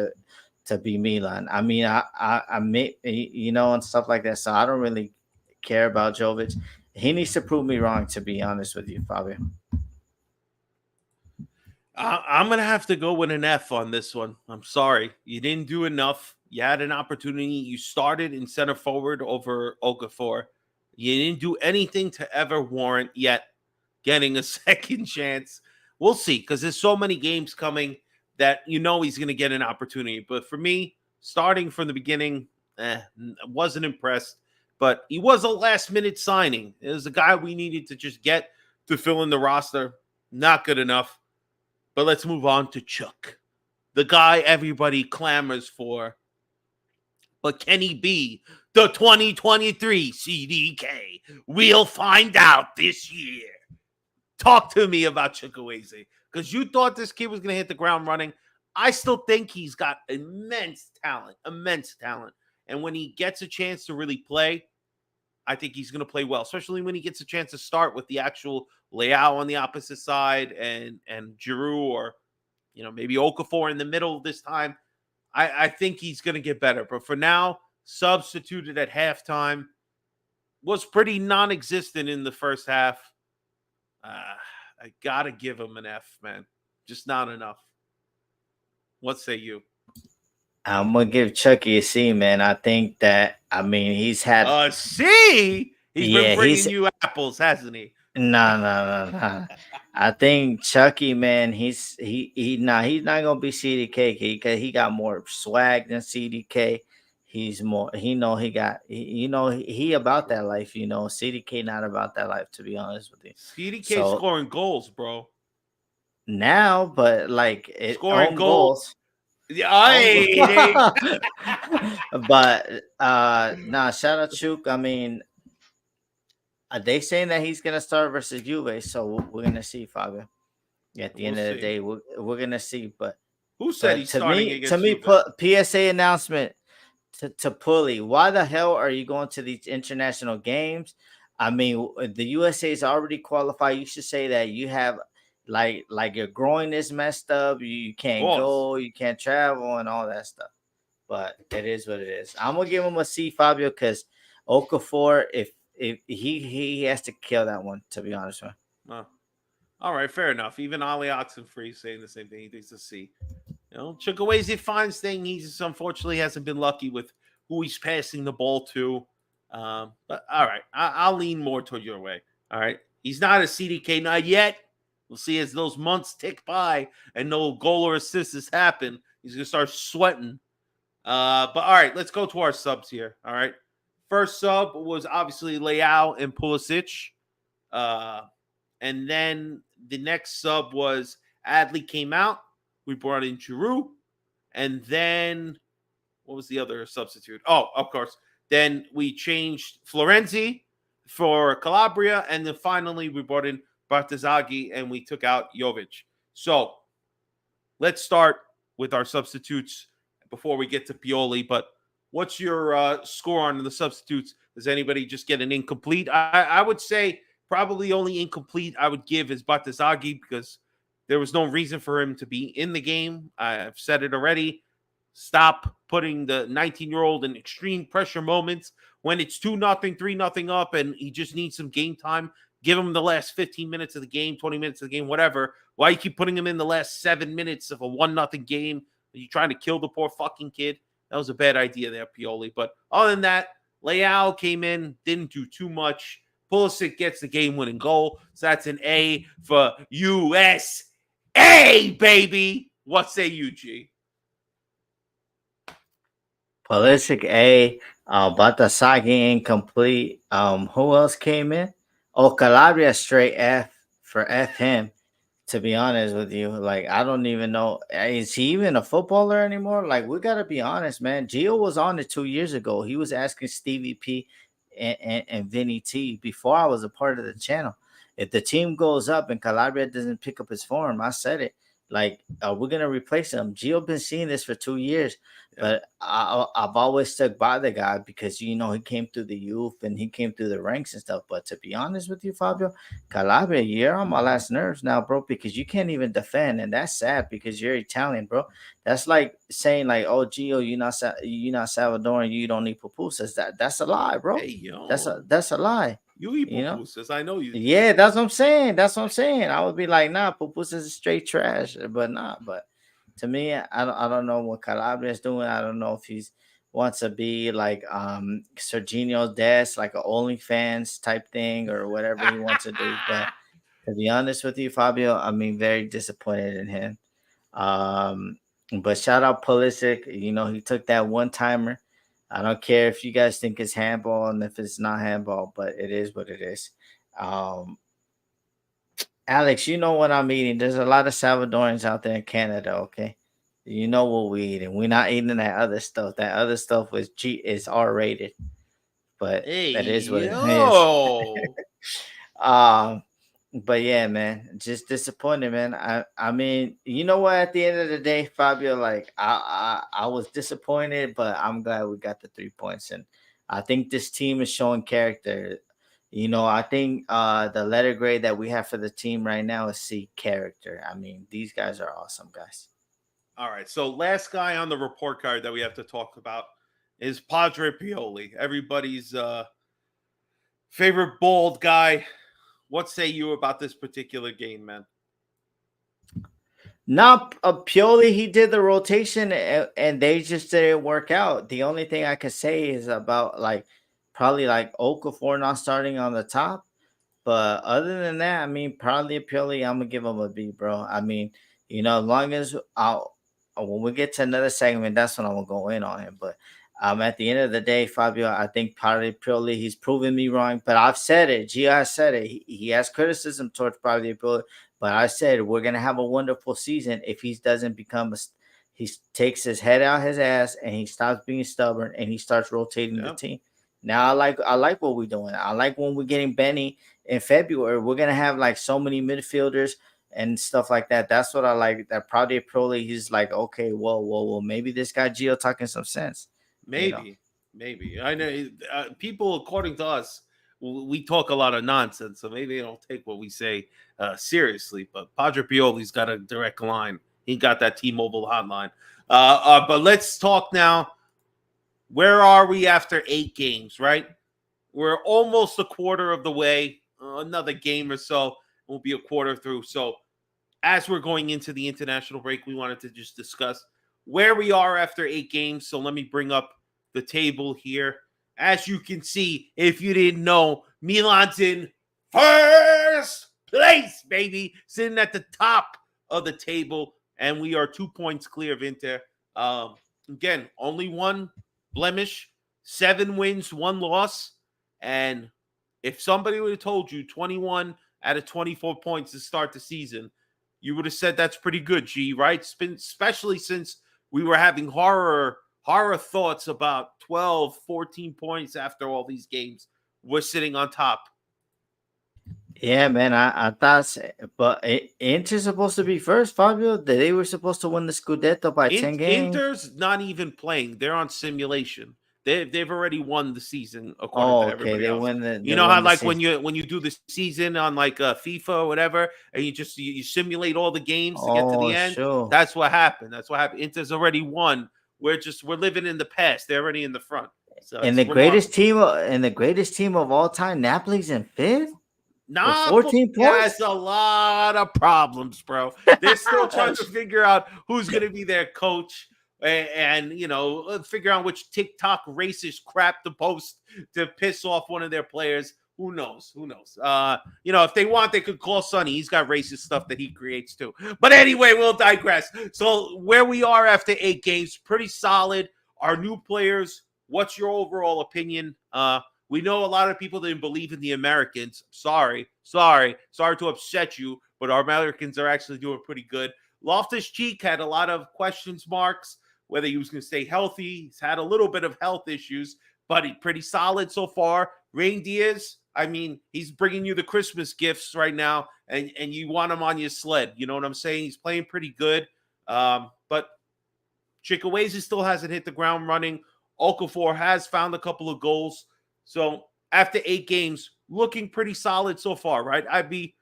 Speaker 2: to be Milan. I mean, I may, and stuff like that. So I don't really care about Jovic. He needs to prove me wrong, to be honest with you, Fabio.
Speaker 1: I'm going to have to go with an F on this one. I'm sorry. You didn't do enough. You had an opportunity. You started in center forward over Okafor. You didn't do anything to ever warrant yet getting a second chance. We'll see, because there's so many games coming that he's going to get an opportunity. But for me, starting from the beginning, wasn't impressed. But he was a last-minute signing. It was a guy we needed to just get to fill in the roster. Not good enough. But let's move on to Chuck, the guy everybody clamors for. But can he be the 2023 CDK? We'll find out this year. Talk to me about Chukwueze, because you thought this kid was going to hit the ground running. I still think he's got immense talent. And when he gets a chance to really play, I think he's going to play well, especially when he gets a chance to start with the actual Leao on the opposite side and Giroud, or maybe Okafor in the middle this time. I think he's going to get better. But for now, substituted at halftime, was pretty non-existent in the first half. I got to give him an F, man. Just not enough. What say you?
Speaker 2: I'm going to give Chucky a C, man. I think that, he's had...
Speaker 1: A C? He's been bringing you apples, hasn't he?
Speaker 2: No. I think Chucky, man, he's not gonna be CDK because he got more swag than CDK. he's more. He about that life. CDK not about that life, to be honest with you.
Speaker 1: CDK
Speaker 2: So
Speaker 1: scoring goals, bro.
Speaker 2: now, but like
Speaker 1: Scoring
Speaker 2: own
Speaker 1: goals.
Speaker 2: goals.
Speaker 1: Yeah, hey.
Speaker 2: But nah, shout out Chuk. I mean, they saying that he's gonna start versus Juve, so we're gonna see, Fabio. At the
Speaker 1: We'll
Speaker 2: end of the
Speaker 1: see.
Speaker 2: day, we're gonna see.
Speaker 1: Who said
Speaker 2: But
Speaker 1: he's starting
Speaker 2: to
Speaker 1: against
Speaker 2: me,
Speaker 1: Juve?
Speaker 2: PSA announcement to Pulley. Why the hell are you going to these international games? I mean, the USA is already qualified. You should say that you have like your groin is messed up. You can't
Speaker 1: Pause.
Speaker 2: go, you can't travel, and all that stuff. But it is what it is. I'm gonna give him a C, Fabio, because Okafor, if he has to kill that one, to be honest with you.
Speaker 1: All right, fair enough. Even Ali Oxenfree saying the same thing. He thinks a C. Chukwueze finds thing. He just unfortunately hasn't been lucky with who he's passing the ball to. But all right, I'll lean more toward your way. All right, he's not a CDK, not yet. We'll see as those months tick by and no goal or assists happen. He's gonna start sweating. But all right, let's go to our subs here. All right, first sub was obviously Leao and Pulisic. And then the next sub was Adley came out. We brought in Giroud. And then what was the other substitute? Oh, of course. Then we changed Florenzi for Calabria. And then finally we brought in Bartazaghi and we took out Jovic. So let's start with our substitutes before we get to Pioli. But what's your score on the substitutes? Does anybody just get an incomplete? I would say probably only incomplete I would give is Batazagi because there was no reason for him to be in the game. I've said it already. Stop putting the 19-year-old in extreme pressure moments when it's 2-0, 3-0 up, and he just needs some game time. Give him the last 15 minutes of the game, 20 minutes of the game, whatever. Why you keep putting him in the last 7 minutes of a 1-0 game? Are you trying to kill the poor fucking kid? That was a bad idea there, Pioli. But other than that, Leao came in, didn't do too much. Pulisic gets the game-winning goal. So that's an A for USA, baby. What say you, G?
Speaker 2: Pulisic A, Batasagi incomplete. Who else came in? Oh, Calabria straight F for F him. To be honest with you, like I don't even know, is he even a footballer anymore? Like we gotta be honest, man. Gio was on it 2 years ago. He was asking Stevie P and Vinny T before I was a part of the channel. If the team goes up and Calabria doesn't pick up his form, I said it. Like, we're gonna replace him. Gio been seeing this for 2 years, but I've always stuck by the guy because he came through the youth and he came through the ranks and stuff. But to be honest with you, Fabio, Calabria, you're on my last nerves now, bro, because you can't even defend, and that's sad because you're Italian, bro. That's like saying like, "Oh, Gio, you're not Salvadoran, you don't need pupusas." That's a lie, bro.
Speaker 1: Hey, yo.
Speaker 2: That's a lie.
Speaker 1: You eat pupusas. I know you.
Speaker 2: Yeah, that's what I'm saying. I would be like, nah, pupusas is straight trash, but nah. But to me, I don't know what Calabria is doing. I don't know if he's wants to be like Serginho Dest, like an OnlyFans type thing or whatever he wants to do. But to be honest with you, Fabio, I mean, very disappointed in him. But shout out Pulisic. He took that one timer. I don't care if you guys think it's handball and if it's not handball, but it is what it is. Alex, you know what I'm eating. There's a lot of Salvadorans out there in Canada, okay? You know what we eating. We're not eating that other stuff. That other stuff is R-rated. But that is what it is. But yeah, man, just disappointed, man. I mean, you know what? At the end of the day, Fabio, like I was disappointed, but I'm glad we got the 3 points, and I think this team is showing character. I think the letter grade that we have for the team right now is C, character. I mean, these guys are awesome, guys.
Speaker 1: All right, so last guy on the report card that we have to talk about is Padre Pioli, everybody's favorite bald guy. What say you about this particular game, man?
Speaker 2: Not Pioli. He did the rotation, and they just didn't work out. The only thing I could say is about probably Okafor not starting on the top. But other than that, I mean, probably Pioli, I'm gonna give him a B, bro. I mean, as long as when we get to another segment, that's when I'm gonna go in on him. But At the end of the day, Fabio, I think Pioli, he's proven me wrong, but I've said it. Gio has said it. He has criticism towards Pioli, but I said we're gonna have a wonderful season if he doesn't become he takes his head out his ass and he stops being stubborn and he starts rotating the team. Now I like what we're doing. I like when we're getting Benny in February. We're gonna have like so many midfielders and stuff like that. That's what I like. That Pioli, he's like, okay, whoa, maybe this guy Gio talking some sense.
Speaker 1: Maybe. I know people, according to us, we talk a lot of nonsense, so maybe they don't take what we say seriously. But Padre Pioli's got a direct line. He got that T-Mobile hotline. But let's talk now. Where are we after 8 games, right? We're almost a quarter of the way. Another game or so, we'll be a quarter through. So as we're going into the international break, we wanted to just discuss where we are after 8 games. So let me bring up the table here. As you can see, if you didn't know, Milan's in first place, baby. Sitting at the top of the table. And we are 2 points clear of Inter. Again, only one blemish, 7 wins, 1 loss. And if somebody would have told you 21 out of 24 points to start the season, you would have said that's pretty good, G, right? Especially since we were having horror thoughts about 12, 14 points after all these games. We're sitting on top.
Speaker 2: Yeah, man, I thought, but Inter's supposed to be first, Fabio. They were supposed to win the Scudetto by 10 games.
Speaker 1: Inter's not even playing; they're on simulation. They've already won the season according to everybody else.
Speaker 2: Win the.
Speaker 1: You know how like when you do the season on like FIFA or whatever, and you simulate all the games to get to the end.
Speaker 2: Sure.
Speaker 1: That's what happened. Inter's already won. We're living in the past. They're already in the front. So
Speaker 2: and the greatest team of all time, Napoli's in 5th.
Speaker 1: Nah,
Speaker 2: 14 points.
Speaker 1: That's a lot of problems, bro. They're still trying to figure out who's going to be their coach and figure out which TikTok racist crap to post to piss off one of their players. Who knows? If they want, they could call Sonny. He's got racist stuff that he creates too. But anyway, we'll digress. So where we are after 8 games, pretty solid. Our new players, what's your overall opinion? We know a lot of people didn't believe in the Americans. Sorry to upset you, but our Americans are actually doing pretty good. Loftus-Cheek had a lot of questions marks, whether he was going to stay healthy. He's had a little bit of health issues, but he's pretty solid so far. Rain Diaz, I mean, he's bringing you the Christmas gifts right now, and you want him on your sled. You know what I'm saying? He's playing pretty good. But Chikwueze still hasn't hit the ground running. Okafor has found a couple of goals. So after 8 games, looking pretty solid so far, right? I'd be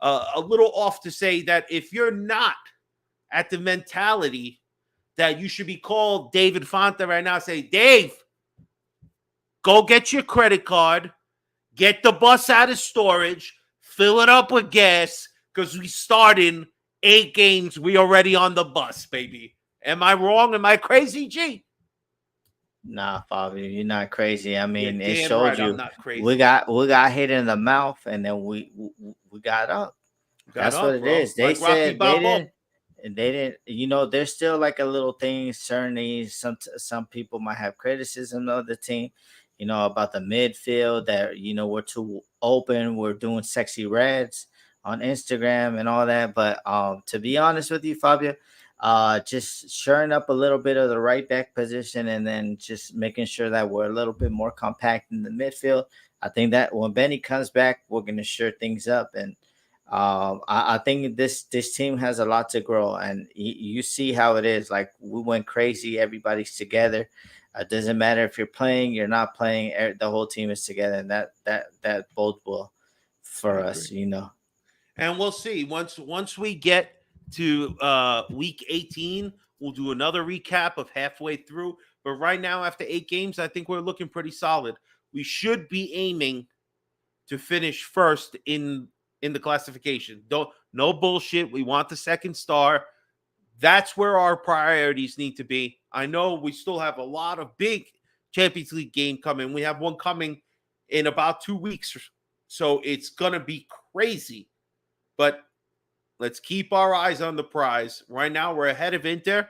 Speaker 1: a little off to say that if you're not at the mentality that you should be called David Fonta right now, say, Dave, go get your credit card, get the bus out of storage, fill it up with gas, because we started 8 games. We already on the bus, baby. Am I wrong? Am I crazy, G?
Speaker 2: Nah, Fabio, you're not crazy. I mean, it showed
Speaker 1: right,
Speaker 2: you.
Speaker 1: I'm not crazy.
Speaker 2: We got hit in the mouth, and then we got up. That's what it is. They said they didn't. There's still like a little thing. Certainly, some people might have criticism of the team. About the midfield that we're too open. We're doing sexy reds on Instagram and all that. But to be honest with you, Fabio, just shoring up a little bit of the right back position and then just making sure that we're a little bit more compact in the midfield. I think that when Benny comes back, we're going to shore things up. And I think this team has a lot to grow. And you see how it is. Like, we went crazy. Everybody's together. It doesn't matter if you're playing, you're not playing. The whole team is together. And that bodes well for us,
Speaker 1: And we'll see. Once we get to week 18, we'll do another recap of halfway through. But right now, after 8 games, I think we're looking pretty solid. We should be aiming to finish first in the classification. No bullshit. We want the second star. That's where our priorities need to be. I know we still have a lot of big Champions League game coming. We have one coming in about 2 weeks. So it's going to be crazy. But let's keep our eyes on the prize. Right now, we're ahead of Inter.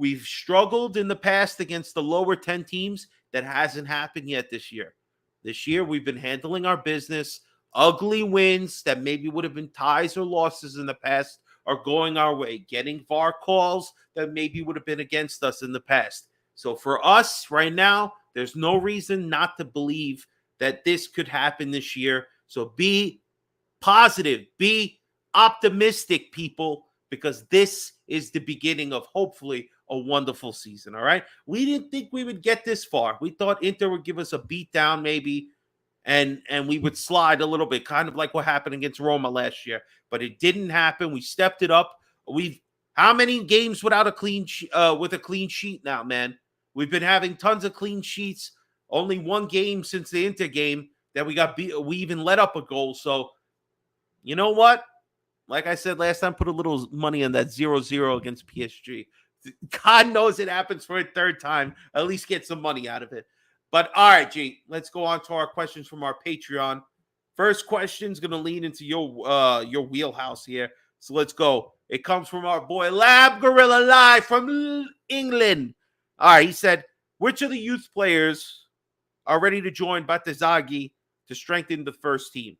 Speaker 1: We've struggled in the past against the lower 10 teams. That hasn't happened yet this year. This year, we've been handling our business. Ugly wins that maybe would have been ties or losses in the past are going our way. Getting VAR calls that maybe would have been against us in the past. So for us right now, there's no reason not to believe that this could happen this year. So be positive, be optimistic, people, because this is the beginning of hopefully a wonderful season. All right. We didn't think we would get this far. We thought Inter would give us a beat down maybe, and we would slide a little bit, kind of like what happened against Roma last year. But it didn't happen. We stepped it up. How many games without a clean with a clean sheet now, man? We've been having tons of clean sheets. Only one game since the Inter game that we got beat. We even let up a goal. So you know what? Like I said last time, put a little money on that 0-0 against PSG. God knows it happens for a third time. At least get some money out of it. But all right, G, let's go on to our questions from our Patreon. First question is going to lead into your wheelhouse here. So let's go. It comes from our boy Lab Gorilla Live from England. All right, he said, which of the youth players are ready to join Batazagi to strengthen the first team?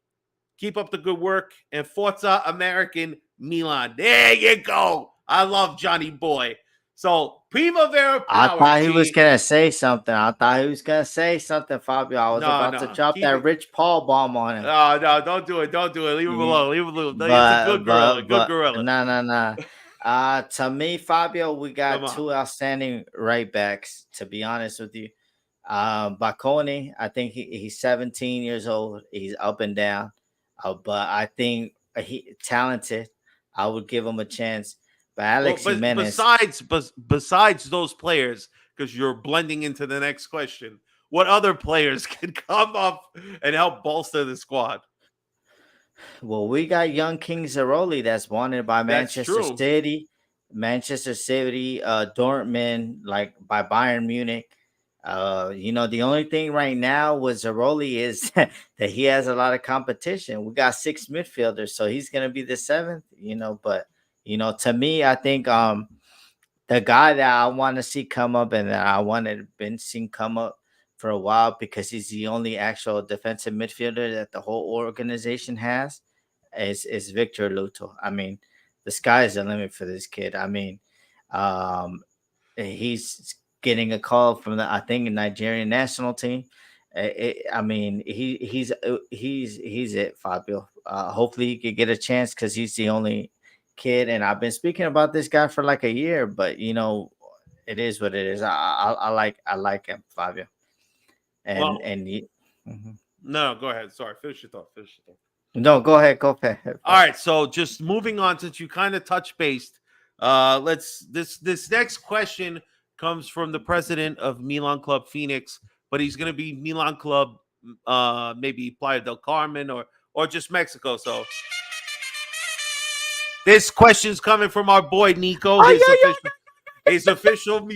Speaker 1: Keep up the good work and Forza American Milan. There you go. I love Johnny Boy. So Primavera Power.
Speaker 2: I thought he was gonna say something. Fabio. I was about to drop that Rich Paul bomb on him.
Speaker 1: No, don't do it. Don't do it. Leave him alone. Leave him alone. He's a good gorilla. Good gorilla.
Speaker 2: No. To me, Fabio, we got two outstanding right backs. To be honest with you, Bacconi, I think he's 17 years old. He's up and down, but I think he talented. I would give him a chance. But Alex Jimenez.
Speaker 1: Besides those players, because you're blending into the next question, what other players can come up and help bolster the squad?
Speaker 2: Well, we got young King Zaroli that's wanted by Manchester City, Dortmund, like by Bayern Munich. The only thing right now with Zaroli is that he has a lot of competition. We got 6 midfielders, so he's gonna be the 7th. But to me, I think the guy that I want to see come up and that I wanted been seen come up for a while because he's the only actual defensive midfielder that the whole organization has is Victor Luto. I mean, the sky is the limit for this kid. I mean, he's getting a call from the Nigerian national team. He's it, Fabio. Hopefully he could get a chance because he's the only kid, and I've been speaking about this guy for like a year, but it is what it is. I like him, Fabio.
Speaker 1: No, go ahead. Sorry, finish your thought.
Speaker 2: No, go ahead. All
Speaker 1: right, so just moving on, since you kind of touch based, this next question comes from the president of Milan Club Phoenix, but he's going to be Milan Club, maybe Playa del Carmen or just Mexico. So this question's coming from our boy Nico. His official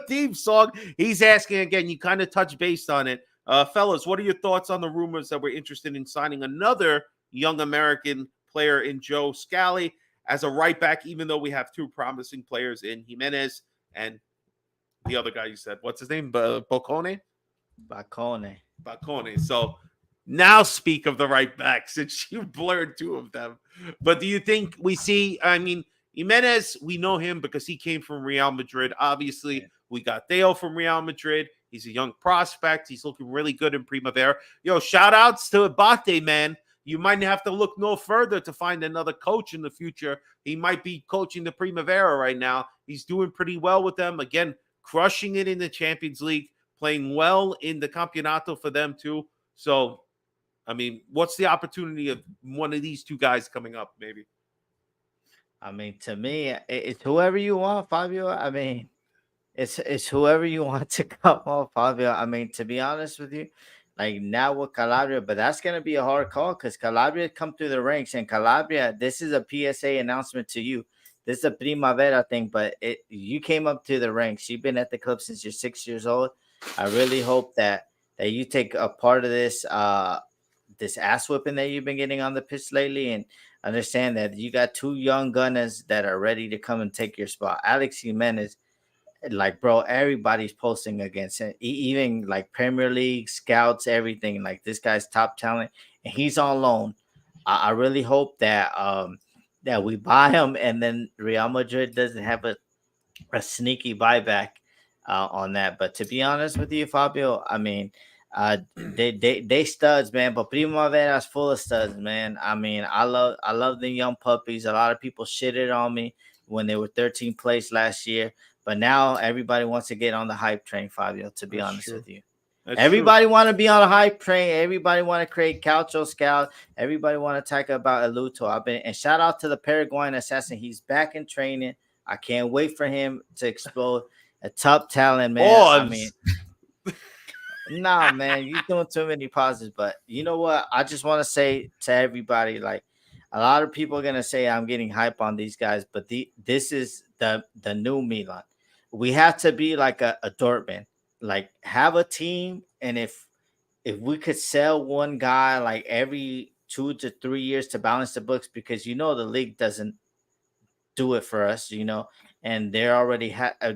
Speaker 1: theme song. He's asking again. You kind of touch based on it, fellas. What are your thoughts on the rumors that we're interested in signing another young American player in Joe Scally as a right back? Even though we have 2 promising players in Jimenez and the other guy you said, what's his name? Bacconi. So now speak of the right back, since you blurred 2 of them. But do you think we see? I mean, Jimenez, we know him because he came from Real Madrid. Obviously, we got Theo from Real Madrid. He's a young prospect. He's looking really good in Primavera. Shout outs to Abate, man. You might have to look no further to find another coach in the future. He might be coaching the Primavera right now. He's doing pretty well with them. Again, crushing it in the Champions League, playing well in the Campeonato for them too. So, I mean, what's the opportunity of one of these 2 guys coming up, maybe?
Speaker 2: I mean, to me, it's whoever you want, Fabio. I mean, it's whoever you want to come up, Fabio. I mean, to be honest with you, like now with Calabria, but that's going to be a hard call because Calabria come through the ranks, and Calabria, this is a PSA announcement to you. This is a Primavera thing, but you came up to the ranks. You've been at the club since you're 6 years old. I really hope that you take a part of this this ass whipping that you've been getting on the pitch lately, and understand that you got 2 young gunners that are ready to come and take your spot. Alex Jimenez, like, bro, everybody's posting against him, even like Premier League scouts, everything. Like, this guy's top talent, and he's on loan. I really hope that we buy him, and then Real Madrid doesn't have a sneaky buyback on that. But to be honest with you, Fabio, I mean, they studs, man. But Primavera's full of studs, man. I mean, I love the young puppies. A lot of people shitted on me when they were 13th place last year, but now everybody wants to get on the hype train, Fabio. To be honest with you. Everybody want to be on a hype train. Everybody want to create Calcio Scout. Everybody want to talk about Eluto. And shout out to the Paraguayan assassin. He's back in training. I can't wait for him to explode. A top talent, man. I mean, nah, man, you're doing too many pauses. But you know what? I just want to say to everybody, like, a lot of people are gonna say I'm getting hype on these guys, but this is the new Milan. We have to be like a Dortmund, like, have a team, and if we could sell one guy like every 2 to 3 years to balance the books, because the league doesn't do it for us, and they're already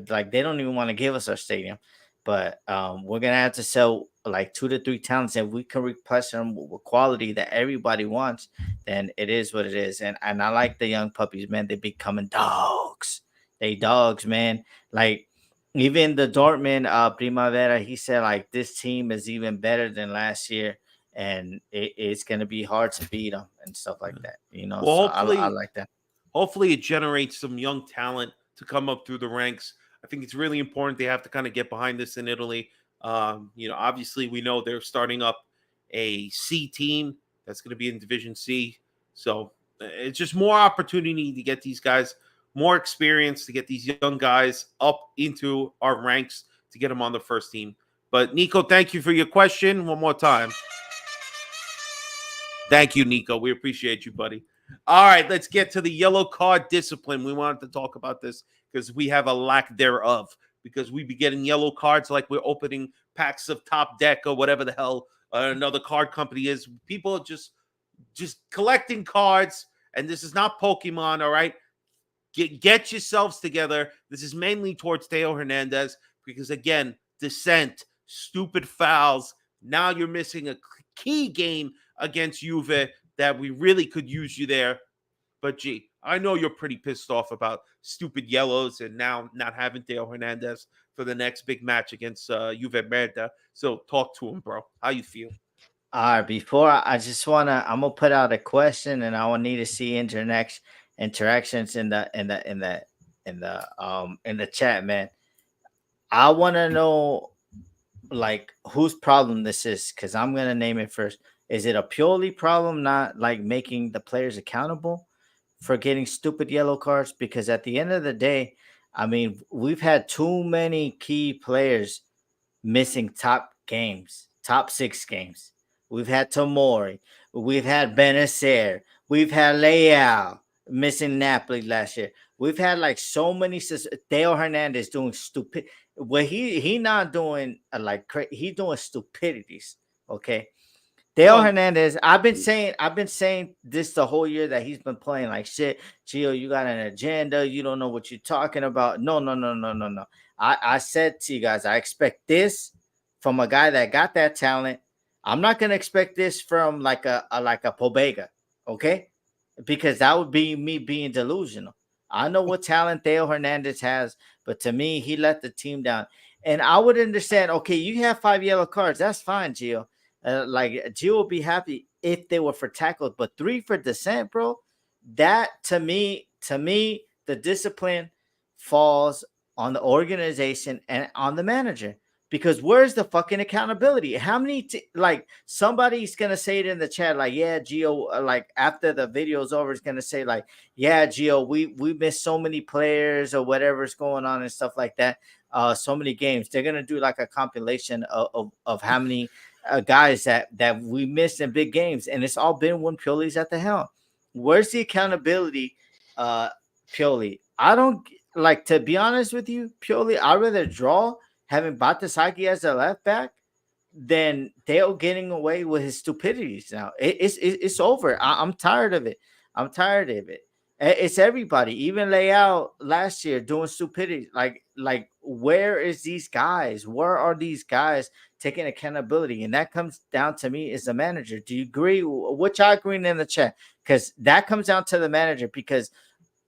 Speaker 2: like, they don't even want to give us our stadium, but we're gonna have to sell like 2 to 3 talents, and we can replace them with quality that everybody wants. Then it is what it is. And I like the young puppies, man. They becoming dogs. They dogs, man. Like, even the Dortmund Primavera, he said like this team is even better than last year, and it's gonna be hard to beat them and stuff like that.
Speaker 1: Well,
Speaker 2: so
Speaker 1: hopefully,
Speaker 2: I like that.
Speaker 1: Hopefully, it generates some young talent to come up through the ranks. I think it's really important. They have to kind of get behind this in Italy. Obviously, we know they're starting up a C team that's going to be in Division C. So it's just more opportunity to get these guys more experience, to get these young guys up into our ranks, to get them on the first team. But Nico, thank you for your question one more time. Thank you, Nico. We appreciate you, buddy. All right, let's get to the yellow card discipline. We wanted to talk about this because we have a lack thereof, because we be getting yellow cards like we're opening packs of Top Deck or whatever the hell another card company is. People are just collecting cards, and this is not Pokemon, all right? Get yourselves together. This is mainly towards Theo Hernandez because, again, dissent, stupid fouls. Now you're missing a key game against Juve that we really could use you there. But, gee, I know you're pretty pissed off about stupid yellows and now not having Theo Hernandez for the next big match against Juve Merda. So talk to him, bro. How you feel?
Speaker 2: All right, before I'm going to put out a question, and I will need to see interactions in the chat, man. I want to know, like, whose problem this is, because I'm going to name it first. Is it a Pioli problem, not like making the players accountable for getting stupid yellow cards? Because at the end of the day, I mean, we've had too many key players missing top 6 games. We've had Tomori, we've had Benacer, we've had Leao missing Napoli last year. We've had like so many. Theo Hernandez doing stupid. Well, he not doing he's doing stupidities. Okay. Theo Hernandez, I've been saying this the whole year that he's been playing like shit. Gio, you got an agenda. You don't know what you're talking about. No. I said to you guys, I expect this from a guy that got that talent. I'm not gonna expect this from like a Pobega, okay? Because that would be me being delusional. I know what talent Theo Hernandez has, but to me, he let the team down. And I would understand, okay, you have 5 yellow cards. That's fine, Gio. Gio would be happy if they were for tackles, but 3 for dissent, bro. That to me, the discipline falls on the organization and on the manager. Because where's the fucking accountability? How many somebody's gonna say it in the chat, like, yeah, Gio, like after the video's over, is gonna say like, yeah, Gio, we missed so many players or whatever's going on and stuff like that. So many games. They're gonna do like a compilation of how many guys that we missed in big games, and it's all been when Pioli's at the helm. Where's the accountability, Pioli? I don't like, to be honest with you, Pioli. I'd rather draw having Batasaki as a left back than Dale getting away with his stupidities. Now it's over. I'm tired of it. It's everybody. Even Leao last year doing stupidity. Like where is these guys? Where are these guys taking accountability? And that comes down to me as a manager. Do you agree? What y'all agreeing in the chat? Because that comes down to the manager. Because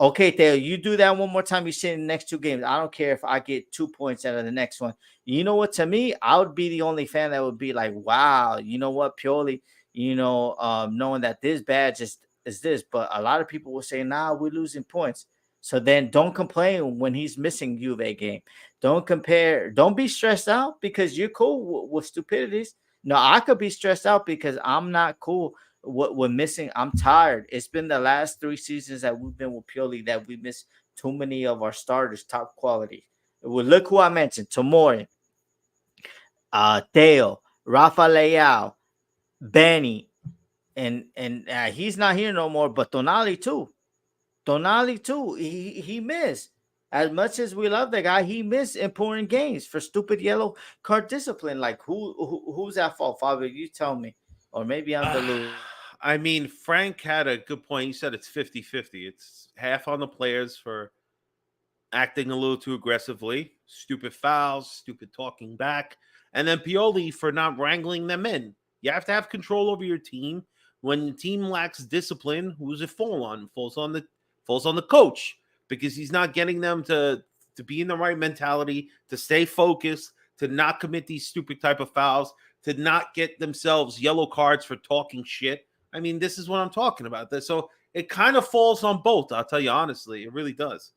Speaker 2: okay, Theo, you do that one more time, you sit in the next 2 games. I don't care if I get 2 points out of the next one. You know what? To me, I would be the only fan that would be like, wow, you know what, Pioli, knowing that this badge is this. But a lot of people will say, nah, we're losing points. So then don't complain when he's missing Juve game. Don't be stressed out because you're cool with stupidities. No, I could be stressed out because I'm not cool what we're missing. I'm tired. It's been the last 3 seasons that we've been with Pioli that we missed too many of our starters, top quality. Well, look who I mentioned: Tomori, Theo, Rafa Leao, Benny, and he's not here no more. But Tonali too. Tonali too. He missed. As much as we love the guy, he missed important games for stupid yellow card discipline. Like who's at fault, Fabio? You tell me, or maybe I'm the
Speaker 1: I mean, Frank had a good point. He said it's 50-50. It's half on the players for acting a little too aggressively, stupid fouls, stupid talking back, and then Pioli for not wrangling them in. You have to have control over your team. When the team lacks discipline, who's it fall on? Falls on the coach because he's not getting them to be in the right mentality, to stay focused, to not commit these stupid type of fouls, to not get themselves yellow cards for talking shit. I mean, this is what I'm talking about. So it kind of falls on both. I'll tell you honestly, it really does.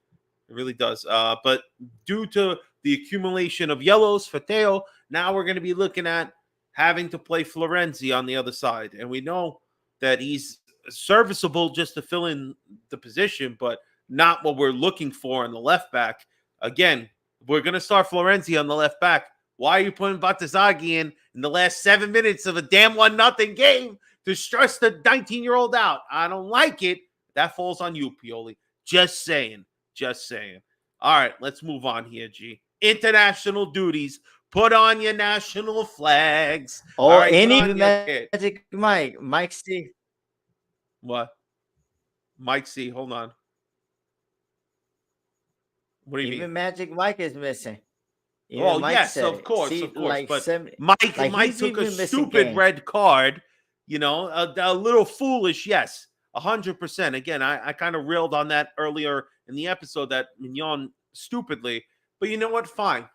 Speaker 1: It really does. But due to the accumulation of yellows for Theo, now we're going to be looking at having to play Florenzi on the other side. And we know that he's serviceable just to fill in the position, but not what we're looking for on the left back. Again, we're going to start Florenzi on the left back. Why are you putting Batazaghi in the last 7 minutes of a damn 1-0 game to stress the 19-year-old out? I don't like it. That falls on you, Pioli. Just saying. Just saying. All right, let's move on here, G. International duties. Put on your national flags.
Speaker 2: Oh,
Speaker 1: all right,
Speaker 2: any
Speaker 1: Magic
Speaker 2: Mike C.
Speaker 1: What? Mike C. Hold on. What do you
Speaker 2: Even
Speaker 1: mean?
Speaker 2: Magic Mike is missing. Even
Speaker 1: Oh,
Speaker 2: Mike
Speaker 1: yes,
Speaker 2: said
Speaker 1: of
Speaker 2: it.
Speaker 1: course,
Speaker 2: See,
Speaker 1: of course.
Speaker 2: like
Speaker 1: But
Speaker 2: like
Speaker 1: Mike
Speaker 2: he's
Speaker 1: took a
Speaker 2: even missing
Speaker 1: stupid
Speaker 2: games.
Speaker 1: red card. A little foolish, yes. 100%. Again, I kind of railed on that earlier in the episode that Mignon stupidly. But you know what? Fine.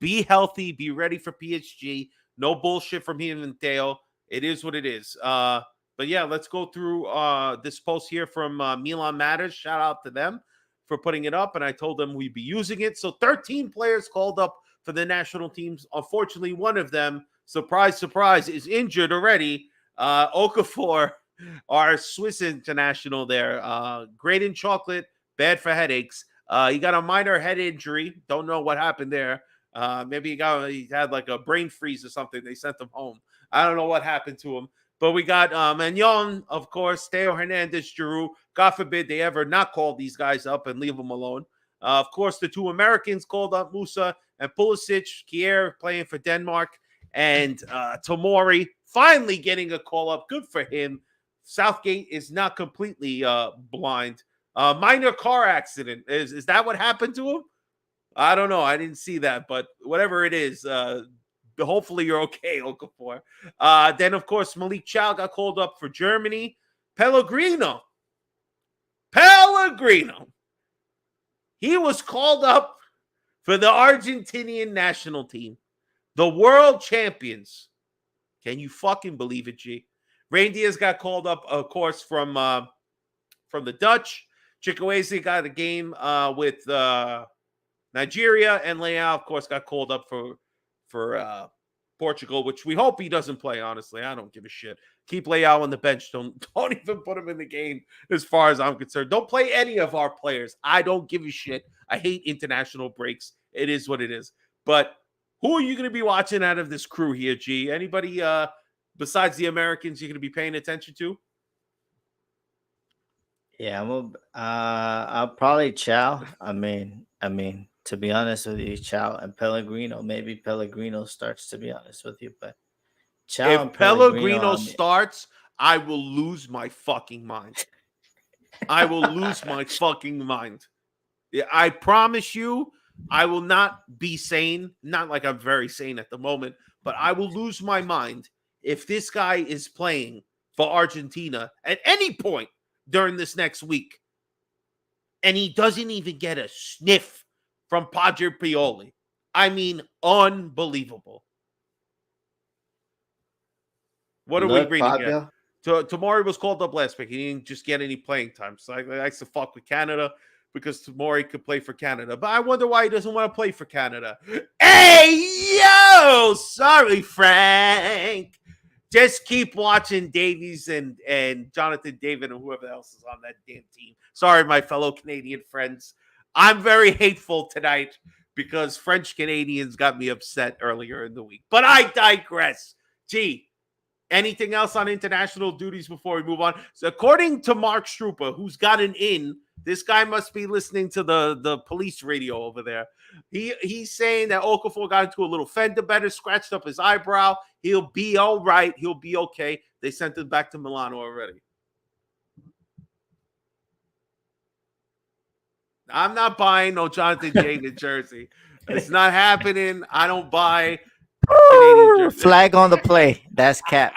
Speaker 1: Be healthy. Be ready for PSG. No bullshit from him and Theo. It is what it is. But yeah, let's go through this post here from Milan Matters. Shout out to them for putting it up. And I told them we'd be using it. So 13 players called up for the national teams. Unfortunately, one of them, surprise, surprise, is injured already. Okafor, our Swiss international there. Great in chocolate, bad for headaches. He got a minor head injury. Don't know what happened there. Maybe he had like a brain freeze or something. They sent him home. I don't know what happened to him. But we got Mignon, of course, Theo Hernandez, Giroud. God forbid they ever not call these guys up and leave them alone. Of course, the two Americans called up, Musa and Pulisic. Kier playing for Denmark. And Tomori finally getting a call up. Good for him. Southgate is not completely blind. Minor car accident. Is that what happened to him? I don't know. I didn't see that. But whatever it is, hopefully you're okay, Okafor. Then, of course, Malik Chow got called up for Germany. Pellegrino. He was called up for the Argentinian national team. The world champions. Can you fucking believe it, G? Reindeers got called up, of course, from the Dutch. Chikwueze got a game with Nigeria, and Leao, of course, got called up for Portugal, which we hope he doesn't play. Honestly, I don't give a shit. Keep Leao on the bench. Don't even put him in the game. As far as I'm concerned, don't play any of our players. I don't give a shit. I hate international breaks. It is what it is. But who are you going to be watching out of this crew here, G? Anybody besides the Americans you're going to be paying attention to?
Speaker 2: Yeah, I'll probably Chow. I mean, to be honest with you, Chow and Pellegrino. Maybe Pellegrino starts, to be honest with you, but Chow
Speaker 1: If
Speaker 2: and
Speaker 1: Pellegrino
Speaker 2: Pellegrino
Speaker 1: starts, I will lose my fucking mind. I will lose my fucking mind. Yeah, I promise you, I will not be sane. Not like I'm very sane at the moment, but I will lose my mind if this guy is playing for Argentina at any point during this next week, and he doesn't even get a sniff from Padre Pioli. I mean, unbelievable. What are we
Speaker 2: Look,
Speaker 1: reading here?
Speaker 2: Fabio.
Speaker 1: Tamori was called up last week. He didn't just get any playing time. So I likes to fuck with Canada because Tamori could play for Canada. But I wonder why he doesn't want to play for Canada. Hey, yo! Sorry, Frank. Just keep watching Davies and Jonathan David and whoever else is on that damn team. Sorry, my fellow Canadian friends. I'm very hateful tonight because French Canadians got me upset earlier in the week. But I digress. Gee, anything else on international duties before we move on? So according to Mark Strupa, who's got an in, this guy must be listening to the police radio over there. He's saying that Okafor got into a little fender bender, scratched up his eyebrow. He'll be all right. He'll be okay. They sent him back to Milano already. I'm not buying no Jonathan David jersey. It's not happening. I don't buy Canadian jersey.
Speaker 2: Flag on the play. That's cap.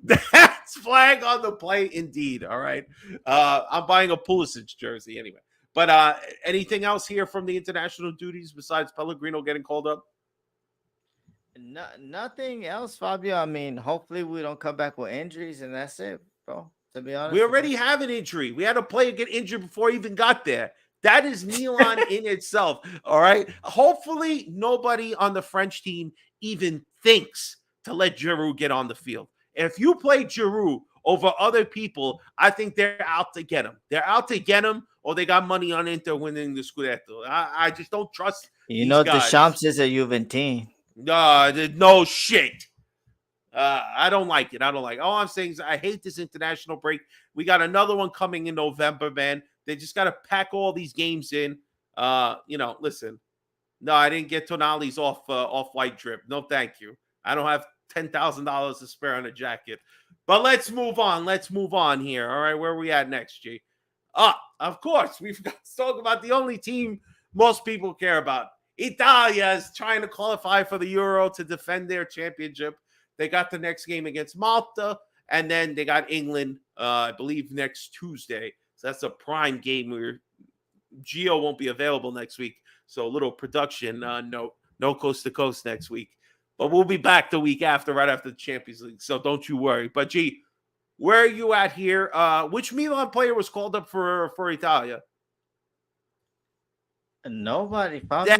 Speaker 1: That's flag on the play indeed. All right. I'm buying a Pulisic jersey anyway. But anything else here from the international duties besides Pellegrino getting called up?
Speaker 2: No, nothing else, Fabio. I mean, hopefully we don't come back with injuries, and that's it, bro. To be honest,
Speaker 1: We already have an injury. We had a player get injured before he even got there. That is Milan in itself. All right. Hopefully nobody on the French team even thinks to let Giroud get on the field. If you play Giroud over other people, I think they're out to get him. They're out to get him, or they got money on Inter winning the Scudetto. I just don't trust these guys.
Speaker 2: Deschamps is a Juventine.
Speaker 1: No shit. I don't like it. All I'm saying is I hate this international break. We got another one coming in November, man. They just got to pack all these games in. Listen. No, I didn't get Tonali's off white drip. No, thank you. I don't have $10,000 to spare on a jacket. But let's move on. Let's move on here. All right, where are we at next, G? Of course, we've got to talk about the only team most people care about. Italia is trying to qualify for the Euro to defend their championship. They got the next game against Malta, and then they got England, I believe, next Tuesday. So that's a prime game where Geo won't be available next week. So a little production note, no coast to coast next week. But we'll be back the week after, right after the Champions League. So don't you worry. But, G, where are you at here? Which Milan player was called up for Italia?
Speaker 2: Nobody, Fabio.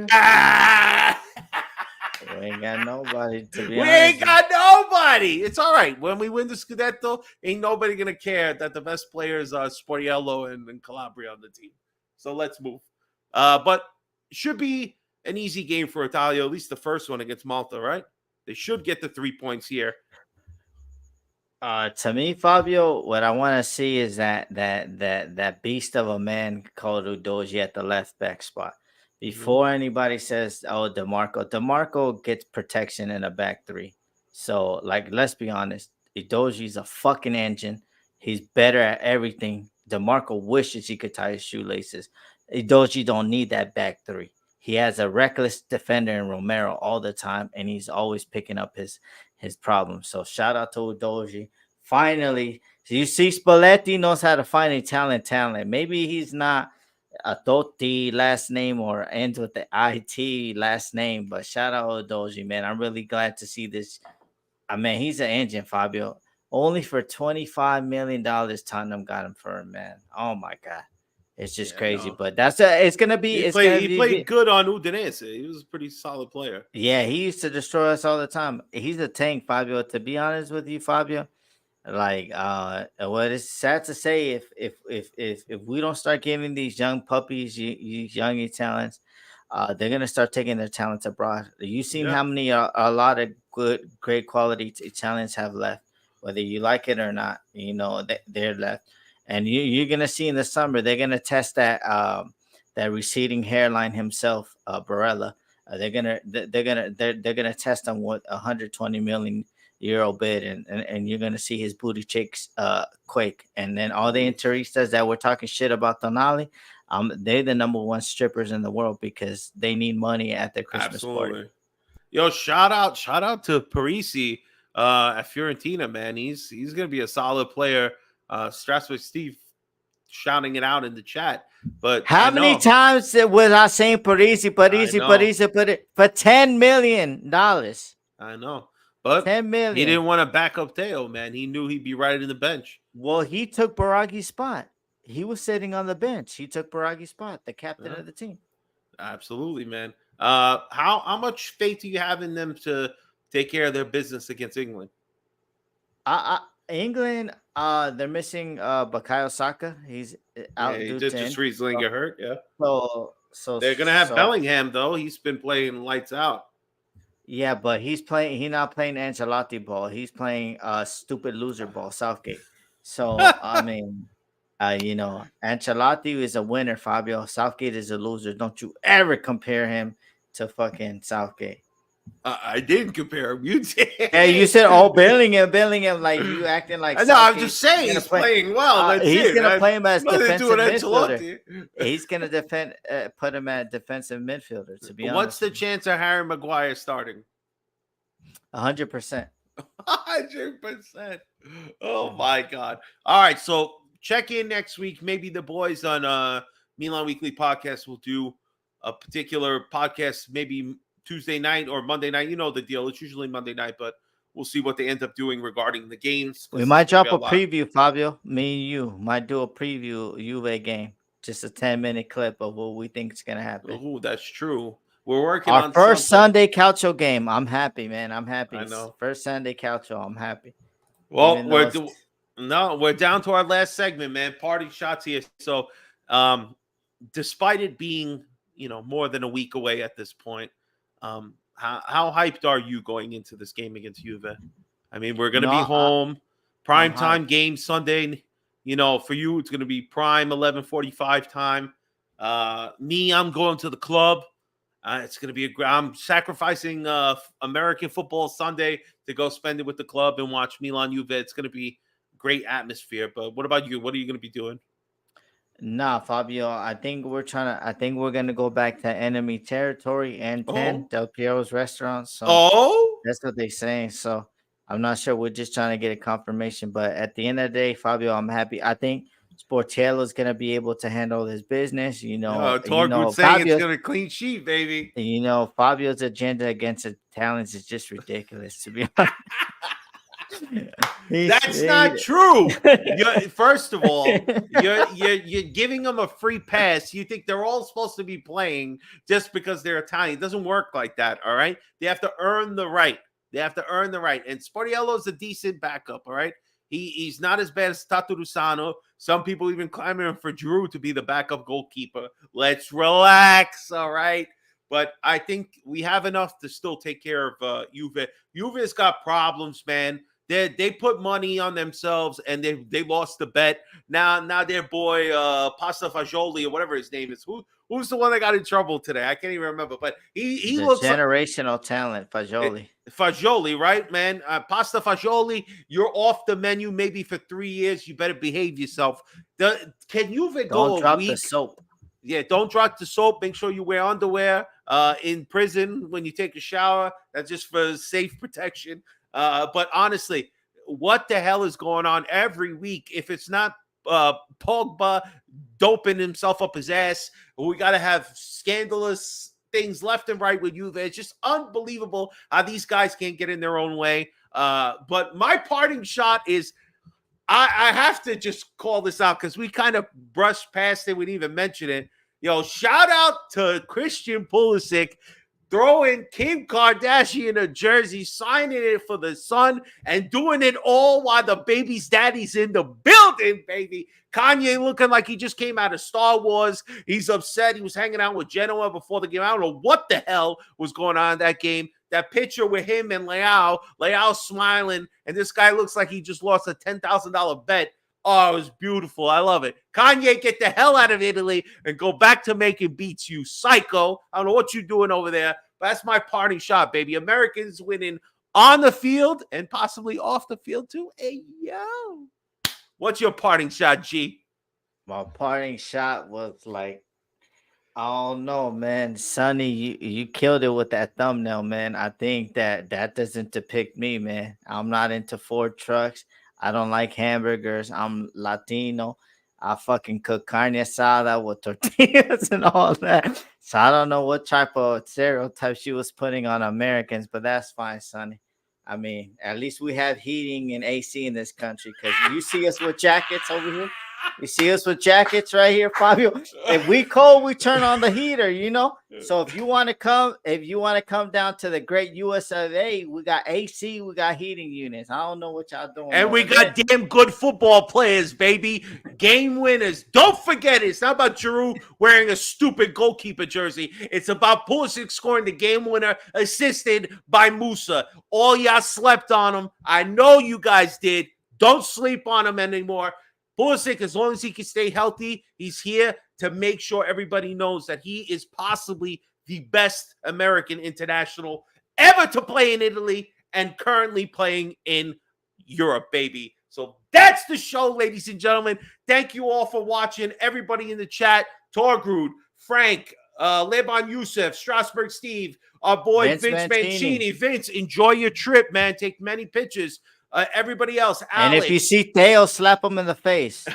Speaker 2: We ain't got nobody, to be honest.
Speaker 1: We ain't got nobody. It's all right. When we win the Scudetto, ain't nobody going to care that the best players are Sporiello and Calabria on the team. So let's move. But should be an easy game for Italia, at least the first one against Malta, right? They should get the 3 points here.
Speaker 2: To me, Fabio, what I want to see is that beast of a man called Udoji at the left back spot. Before anybody says, "Oh, DeMarco gets protection in a back three." So, let's be honest, Udoji's a fucking engine. He's better at everything. DeMarco wishes he could tie his shoelaces. Udoji don't need that back three. He has a reckless defender in Romero all the time, and he's always picking up his problems. So shout out to Udoji. Finally, you see Spalletti knows how to find a talent. Maybe he's not a Totti last name or ends with the IT last name, but shout out Udoji, man. I'm really glad to see this. I mean, he's an engine, Fabio. Only for $25 million, Tottenham got him for him, man. Oh my God. It's just crazy, but it's gonna be. He
Speaker 1: played good on Udinese. He was a pretty solid player.
Speaker 2: Yeah, he used to destroy us all the time. He's a tank, Fabio. To be honest with you, Fabio, what is sad to say, if we don't start giving these young puppies, these young talents, they're gonna start taking their talents abroad. You've seen how many a lot of great quality talents have left, whether you like it or not. They're left. And you're gonna see in the summer they're gonna test that receding hairline himself, Barella. They're gonna test him with 120 million Euro bid, and you're gonna see his booty cheeks quake. And then all the Interistas that were talking shit about Tonali, they're the number one strippers in the world because they need money at their Christmas party.
Speaker 1: Yo, shout out to Parisi at Fiorentina, man. He's gonna be a solid player. Strasbourg Steve shouting it out in the chat. But
Speaker 2: how many times was I saying Parisi put it for $10 million?
Speaker 1: I know. But
Speaker 2: 10 million.
Speaker 1: He didn't want to back up Teo, man. He knew he'd be right in the bench.
Speaker 2: Well, he took Baragi's spot. He was sitting on the bench. He took Baragi's spot, the captain of the team.
Speaker 1: Absolutely, man. How much faith do you have in them to take care of their business against England?
Speaker 2: England, they're missing Bukayo Saka. He's out.
Speaker 1: Yeah, just recently got hurt. Yeah.
Speaker 2: So
Speaker 1: they're gonna have Bellingham though. He's been playing lights out.
Speaker 2: Yeah, but he's not playing Ancelotti ball. He's playing stupid loser ball, Southgate. So I mean, Ancelotti is a winner, Fabio. Southgate is a loser. Don't you ever compare him to fucking Southgate.
Speaker 1: I didn't compare him. You did.
Speaker 2: Hey, you said, Bellingham, like you acting like.
Speaker 1: No, I'm just saying he's playing well.
Speaker 2: He's gonna play him as defensive midfielder.
Speaker 1: Ancelotti.
Speaker 2: He's gonna put him at defensive midfielder. To be honest,
Speaker 1: what's the chance of Harry Maguire starting?
Speaker 2: 100%.
Speaker 1: 100%. Oh my God! All right, so check in next week. Maybe the boys on Milan Weekly Podcast will do a particular podcast, maybe Tuesday night or Monday night. You know the deal. It's usually Monday night, but we'll see what they end up doing regarding the games.
Speaker 2: We might drop a preview, Fabio. Me and you might do a preview Juve game. Just a 10-minute clip of what we think is going to happen.
Speaker 1: Oh, that's true. We're working
Speaker 2: on
Speaker 1: our
Speaker 2: first Sunday Calcio game. I'm happy, man. I'm happy.
Speaker 1: I know.
Speaker 2: First Sunday Calcio. I'm happy.
Speaker 1: Well, we're down to our last segment, man. Party shots here. So, despite it being, more than a week away at this point, how hyped are you going into this game against Juve? I mean, we're going to be home, prime time game Sunday. For you, it's going to be prime 11:45 time. I'm going to the club. It's going to be I'm sacrificing American football Sunday to go spend it with the club and watch Milan Juve. It's going to be great atmosphere. But what about you? What are you going to be doing?
Speaker 2: Nah, Fabio, I think we're going to go back to enemy territory and 10 Del Piero's restaurant. So that's what they're saying. So I'm not sure. We're just trying to get a confirmation. But at the end of the day, Fabio, I'm happy. I think Sportiello is going to be able to handle his business.
Speaker 1: Torg would say it's going to clean sheet, baby.
Speaker 2: Fabio's agenda against Italians is just ridiculous, to be honest.
Speaker 1: That's not true. First of all, you're giving them a free pass. You think they're all supposed to be playing just because they're Italian. It doesn't work like that, all right? They have to earn the right. And Sportiello's a decent backup, all right? He's not as bad as Tatarusano. Some people even clamoring for Giroud to be the backup goalkeeper. Let's relax, all right? But I think we have enough to still take care of Juve. Juve's got problems, man. They put money on themselves and they lost the bet. Now their boy Pasta Fagioli or whatever his name is. Who's the one that got in trouble today? I can't even remember. But he looks
Speaker 2: generational talent, Fagioli.
Speaker 1: Fagioli, right, man? Pasta Fagioli, you're off the menu maybe for 3 years. You better behave yourself. Can Juve go
Speaker 2: Don't drop
Speaker 1: a week?
Speaker 2: The soap.
Speaker 1: Yeah, don't drop the soap. Make sure you wear underwear in prison when you take a shower. That's just for safe protection. But honestly, what the hell is going on every week? If it's not Pogba doping himself up his ass, we got to have scandalous things left and right with Juve. It's just unbelievable how these guys can't get in their own way. But my parting shot is I have to just call this out because we kind of brushed past it. We didn't even mention it. Shout out to Christian Pulisic throwing Kim Kardashian a jersey, signing it for the son, and doing it all while the baby's daddy's in the building, baby. Kanye looking like he just came out of Star Wars. He's upset. He was hanging out with Genoa before the game. I don't know what the hell was going on in that game. That picture with him and Leao smiling, and this guy looks like he just lost a $10,000 bet. Oh, it was beautiful. I love it. Kanye, get the hell out of Italy and go back to making beats, you psycho. I don't know what you're doing over there, but that's my parting shot, baby. Americans winning on the field and possibly off the field too. Hey, yo. What's your parting shot, G?
Speaker 2: My parting shot was like, I don't know, man. Sonny, you killed it with that thumbnail, man. I think that doesn't depict me, man. I'm not into Ford trucks. I don't like hamburgers. I'm Latino. I fucking cook carne asada with tortillas and all that. So I don't know what type of stereotype she was putting on Americans, but that's fine, Sonny. I mean, at least we have heating and AC in this country, because you see us with jackets over here. You see us with jackets right here, Fabio. If we cold, we turn on the heater, you know. So if you want to come down to the great US of A, we got AC, we got heating units. I don't know what y'all doing.
Speaker 1: And we got damn good football players, baby. Game winners. Don't forget, it's not about Giroud wearing a stupid goalkeeper jersey. It's about Pulisic scoring the game winner, assisted by Musa. All y'all slept on him. I know you guys did. Don't sleep on him anymore. Pulisic, as long as he can stay healthy, he's here to make sure everybody knows that he is possibly the best American international ever to play in Italy and currently playing in Europe, baby. So that's the show, ladies and gentlemen. Thank you all for watching. Everybody in the chat, Torgrud, Frank, Leban Youssef, Strasburg Steve, our boy Vince Mancini. Vince, enjoy your trip, man. Take many pictures. Everybody else, Alex.
Speaker 2: And if you see Theo, slap him in the face.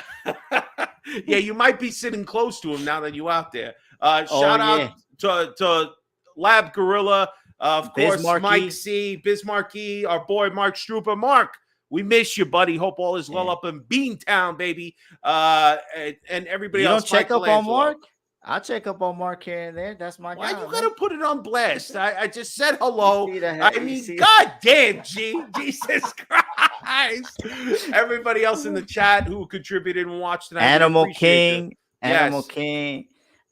Speaker 1: Yeah, you might be sitting close to him now that you're out there. Shout out to Lab Gorilla, of course, Mike C, Bismarcky, our boy Mark Struper. Mark, we miss you, buddy. Hope all is well up in Beantown, baby. And everybody else.
Speaker 2: You don't check up on Mark? I'll check up on Mark here and there. That's my guy.
Speaker 1: Why you gotta put it on blast? I just said hello. I mean, God damn, G. Jesus Christ. Everybody else in the chat who contributed and watched tonight.
Speaker 2: Animal King.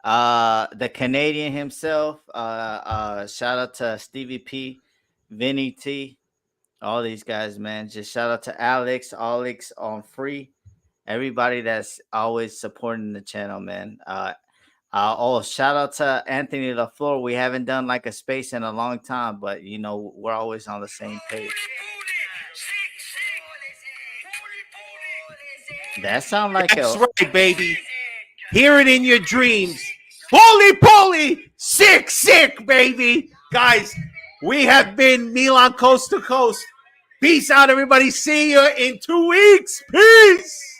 Speaker 2: The Canadian himself. Shout out to Stevie P, Vinny T, all these guys, man. Just shout out to Alex on free. Everybody that's always supporting the channel, man. Shout out to Anthony LaFleur. We haven't done like a space in a long time, but you know, we're always on the same page. That sound like
Speaker 1: That's right, baby. Hear it in your dreams. Holy, sick, baby. Guys, we have been Milan Coast to Coast. Peace out, everybody. See you in 2 weeks. Peace.